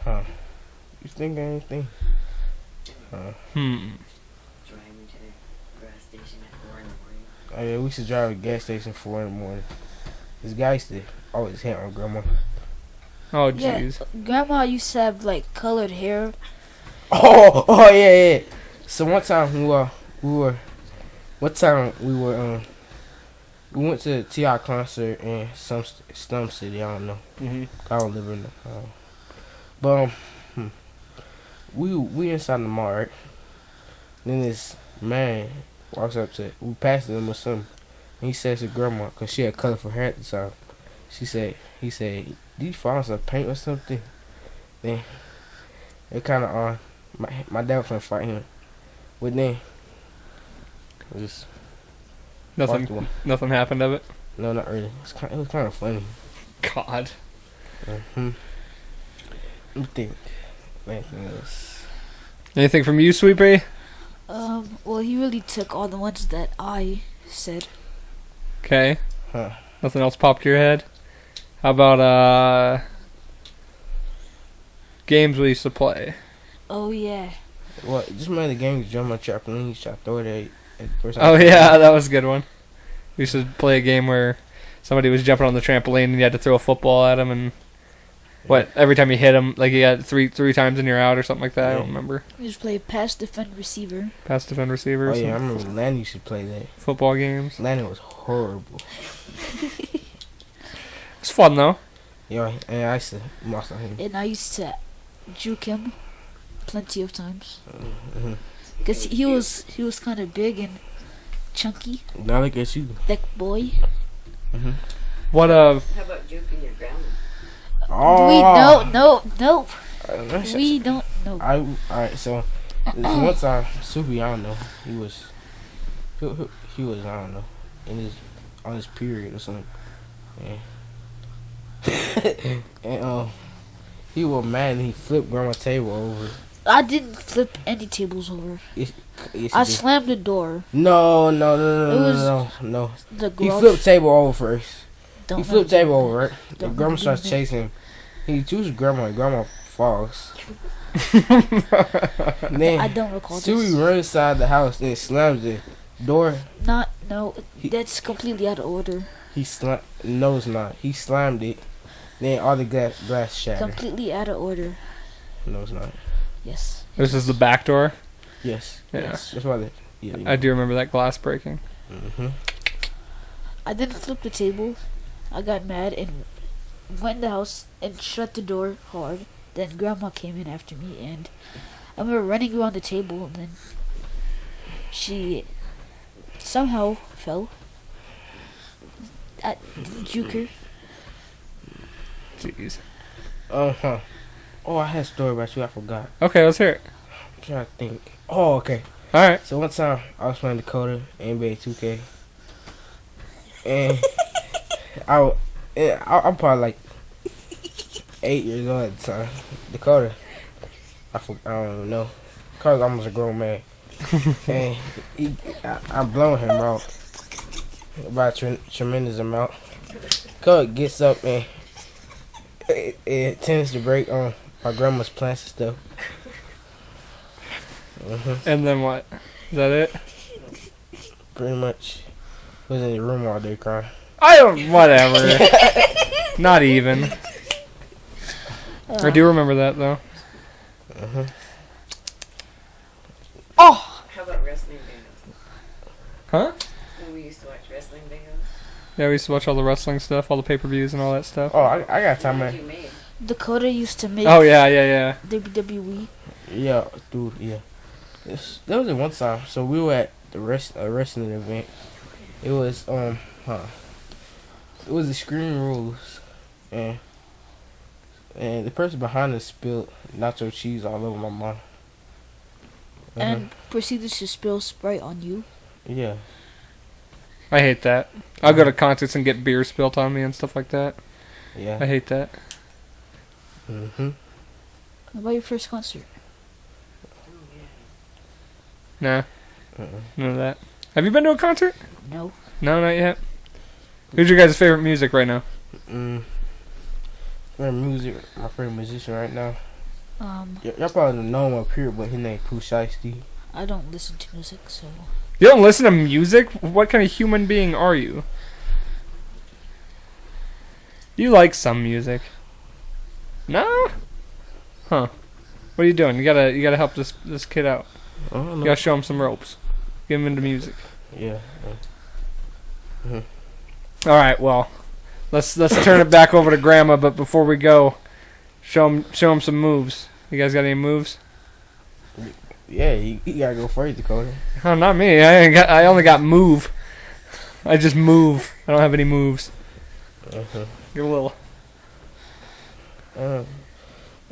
Huh. You think of anything? Driving to the gas station at 4 in the morning. Oh yeah, we used to drive to the gas station 4 in the morning. This guy used to always hit my grandma. Oh Yeah, jeez. Grandma used to have like colored hair. Oh yeah. So one time we went to a T.I. concert in some city, I don't know. Mm-hmm. I don't live in the but we inside the mall, right? Then this man walks up to, we passed him or something, and he says to grandma, cause she had colorful hair at the time. He said, "Did you find some paint or something?" Then it kind of my dad was gonna fight him, but then Just Nothing happened of it. no, not really. It was kind of funny. God. Let me think. Anything else? Anything from you, Sweet Pea? Well, he really took all the ones that I said. Okay. Huh. Nothing else popped to your head? How about games we used to play? Oh yeah. Well, just remember the game you jump on trampoline, you try to throw it at the person. Oh yeah, that was a good one. We used to play a game where somebody was jumping on the trampoline and you had to throw a football at him, and every time you hit him, like you got three times and you're out or something like that. I don't remember. We just play pass, defend, receiver. Pass, defend, receiver. Oh yeah, I remember Lanny used to play that. Football games. Lanny was horrible. It's fun though. Yeah, and I used to muscle him. And I used to juke him plenty of times. Mm-hmm. Because he was kind of big and chunky. Now look at you. Thick boy. Mm-hmm. What How about juking your grandma? No. We don't know. Alright, so this one time, Soupy, I don't know, he was I don't know, on his period or something. Yeah. And he was mad and he flipped grandma's table over. I didn't flip any tables over. Yes, I slammed the door. No. The He garage. flipped table over first. Don't He flipped know. table over, right? The Don't grandma know. starts chasing him. He chooses grandma and grandma falls. Then I don't recall Suey this. runs inside the house and slams the door. That's completely out of order. No, it's not. He slammed it. Then all the glass shattered. Completely out of order. No, it's not. Yes. This is the back door. Yes. Yeah. Yes. That's why I do remember that glass breaking. Mm-hmm. I didn't flip the table. I got mad and went in the house and shut the door hard. Then grandma came in after me and I remember running around the table and then she somehow fell. I didn't juke her. Jeez. Uh-huh. Oh, I had a story about you. I forgot. Okay, let's hear it. I'm trying to think. Oh, okay. All right. So one time I was playing Dakota NBA 2K, and I'm probably like 8 years old at the time. Dakota, I don't know. Dakota's almost a grown man, and I'm blowing him out by a tremendous amount. Dakota gets up and it tends to break on my grandma's plants and stuff. And then what? Is that it? Pretty much was in the room all day crying. I don't. Whatever. Not even. I do remember that though. Oh! How about wrestling videos? Huh? When we used to watch wrestling videos. Yeah, we used to watch all the wrestling stuff, all the pay-per-views and all that stuff. Oh, I got time, What man. did you make? Dakota used to make Oh yeah. WWE. Yeah, dude, yeah. There was one time. So we were at a wrestling event. It was it was the Screen Rules, and the person behind us spilled nacho cheese all over my mom. And proceeded to spill Sprite on you. Yeah. I hate that. I'll go to concerts and get beer spilt on me and stuff like that. Yeah. I hate that. Mhm. How about your first concert? Nah, none of that. Have you been to a concert? No. No, not yet. Who's your guys' favorite music right now? My favorite musician right now. Y'all probably don't know him up here, but his name Pooh Shiesty. I don't listen to music, so You don't listen to music? What kind of human being are you? You like some music. No? Huh. What are you doing? You gotta help this kid out. I don't You know. gotta show him some ropes. Get him into music. Yeah. Alright, well. Let's turn it back over to Grandma, but before we go, show him some moves. You guys got any moves? Yeah, you gotta go first, Dakota. Oh, not me. I only got move. I just move. I don't have any moves. Get a little. I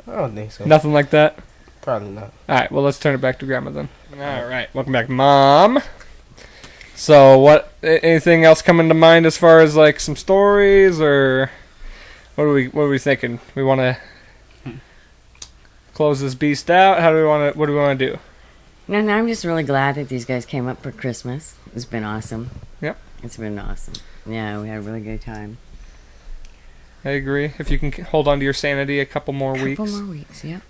don't think so. Nothing like that? Probably not. Alright, well, let's turn it back to Grandma then. Alright, welcome back, Mom. So anything else coming to mind as far as like some stories, or what are we thinking? We want to close this beast out? What do we want to do? No, I'm just really glad that these guys came up for Christmas. It's been awesome. Yep. It's been awesome. Yeah, we had a really good time. I agree. If you can hold on to your sanity a couple more weeks. Couple more weeks, yep.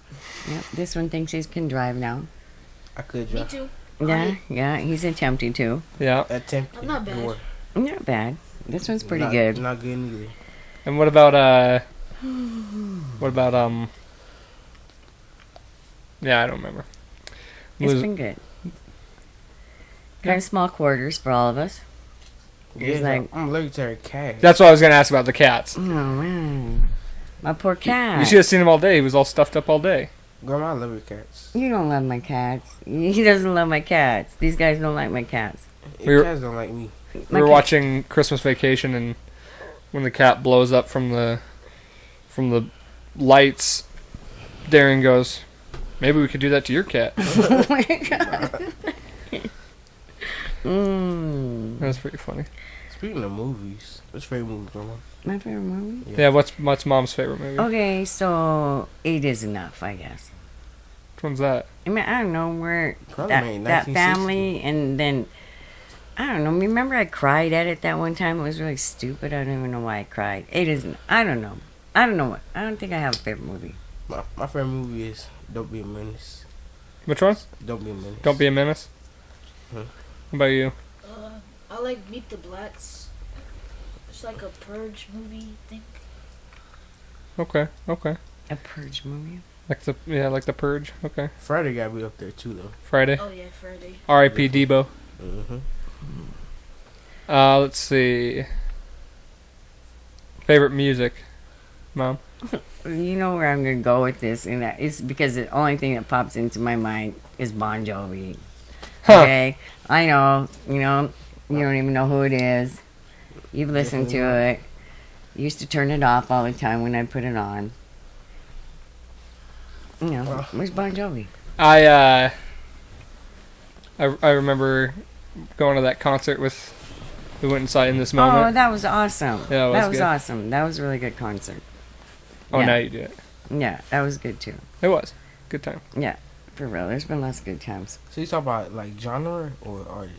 This one thinks he can drive now. I could Me drive. too. Yeah, he's attempting to. Yeah. Attempted. I'm not bad. Or Not bad. This one's pretty not, good. Not good either. And what about yeah, I don't remember. It's been good. Kind of small quarters for all of us. It's Yeah, like- I'm allergic to cats. That's what I was gonna ask about the cats. Oh, man. My poor cat. You should have seen him all day. He was all stuffed up all day. Grandma, I love your cats. You don't love my cats. He doesn't love my cats. These guys don't like my cats. Your cats don't like me. We were watching Christmas Vacation, and when the cat blows up from the lights, Darren goes, "Maybe we could do that to your cat." Oh my god. That's pretty funny. Speaking of movies, what's your favorite movie, Grandma? My favorite movie? Yeah, what's Mom's favorite movie? Okay, so 8 is enough, I guess. Which one's that? I mean, I don't know where Probably made that 1960. family, and then I don't know. Remember, I cried at it that one time. It was really stupid. I don't even know why I cried. 8 isn't. I don't know. I don't know what. I don't think I have a favorite movie. My favorite movie is Don't Be a Menace. Which one? Don't Be a Menace. Don't Be a Menace. Huh? What about you? I like Meet the Blacks. It's like a purge movie thing. Okay. A Purge movie. Like the Purge. Okay. Friday gotta be up there too, though. Friday. Oh yeah, Friday. R.I.P. Debo. Mm-hmm. Let's see. Favorite music, Mom. You know where I'm gonna go with this, and that is because the only thing that pops into my mind is Bon Jovi. Huh. Okay, I know. You know, you don't even know who it is. You've listened to it. Used to turn it off all the time when I put it on. You know, where's Bon Jovi? I remember going to that concert with. We went inside in this moment. Oh, that was awesome. Yeah, that was good. awesome. That was a really good concert. Oh, yeah. now you do it. Yeah, that was good too. It was good time. Yeah, for real. There's been lots of good times. So you talk about like genre or artist?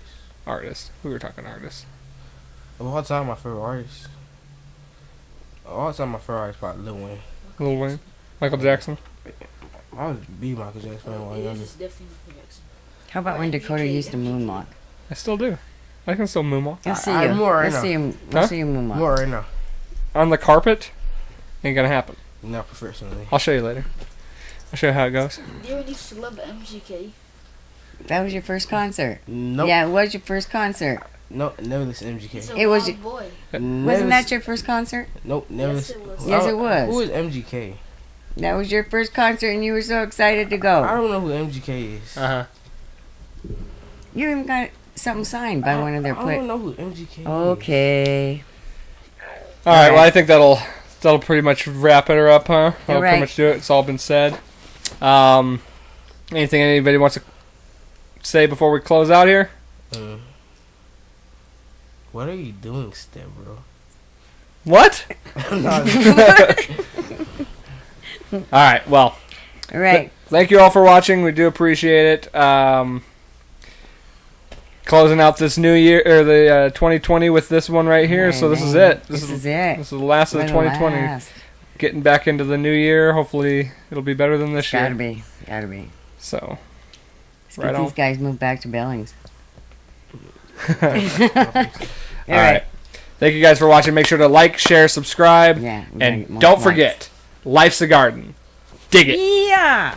Artists. We were talking artists. Of all time, my favorite artist. Of all time, my favorite artist is probably Lil Wayne. Lil Wayne, Michael Jackson. I was a big Michael Jackson fan when I was It younger. is definitely Michael Jackson. How about when Dakota used to moonwalk? I still do. I can still moonwalk Let's see I- you. I'm more right Let's now. see you. Huh? Let's see you moonwalk. More right now, on the carpet. Ain't gonna happen. not professionally. I'll show you later. I'll show you how it goes. Darren used to love MGK. That was your first concert. Nope. Yeah, it was your first concert. No, never listen to He's MGK. a It was wild boy. Wasn't that your first concert? Nope, never. Yes, listen. it was. Yes, it was. Who is MGK? That was your first concert, and you were so excited to I go. don't know who MGK is. Uh huh. You even got something signed by one of their I don't players. know who MGK is. Okay. All right. Well, Alright. I think that'll pretty much wrap it up, huh? That'll Alright. pretty much do it. It's all been said. Anything anybody wants to say before we close out here? What are you doing, Step, bro? What? No, All right. Well, All right. thank you all for watching. We do appreciate it. Closing out this new year or the 2020 with this one right here. So this is it. This is it. This is the last of the We're 2020. last. Getting back into the new year. Hopefully, it'll be better than this Gotta year. be. Gotta be. So, Let's Right get on. these guys moved back to Billings. all right. right. Thank you guys for watching. Make sure to like, share, subscribe, Yeah. we gotta get and more don't likes. forget, life's a garden. Dig it. Yeah.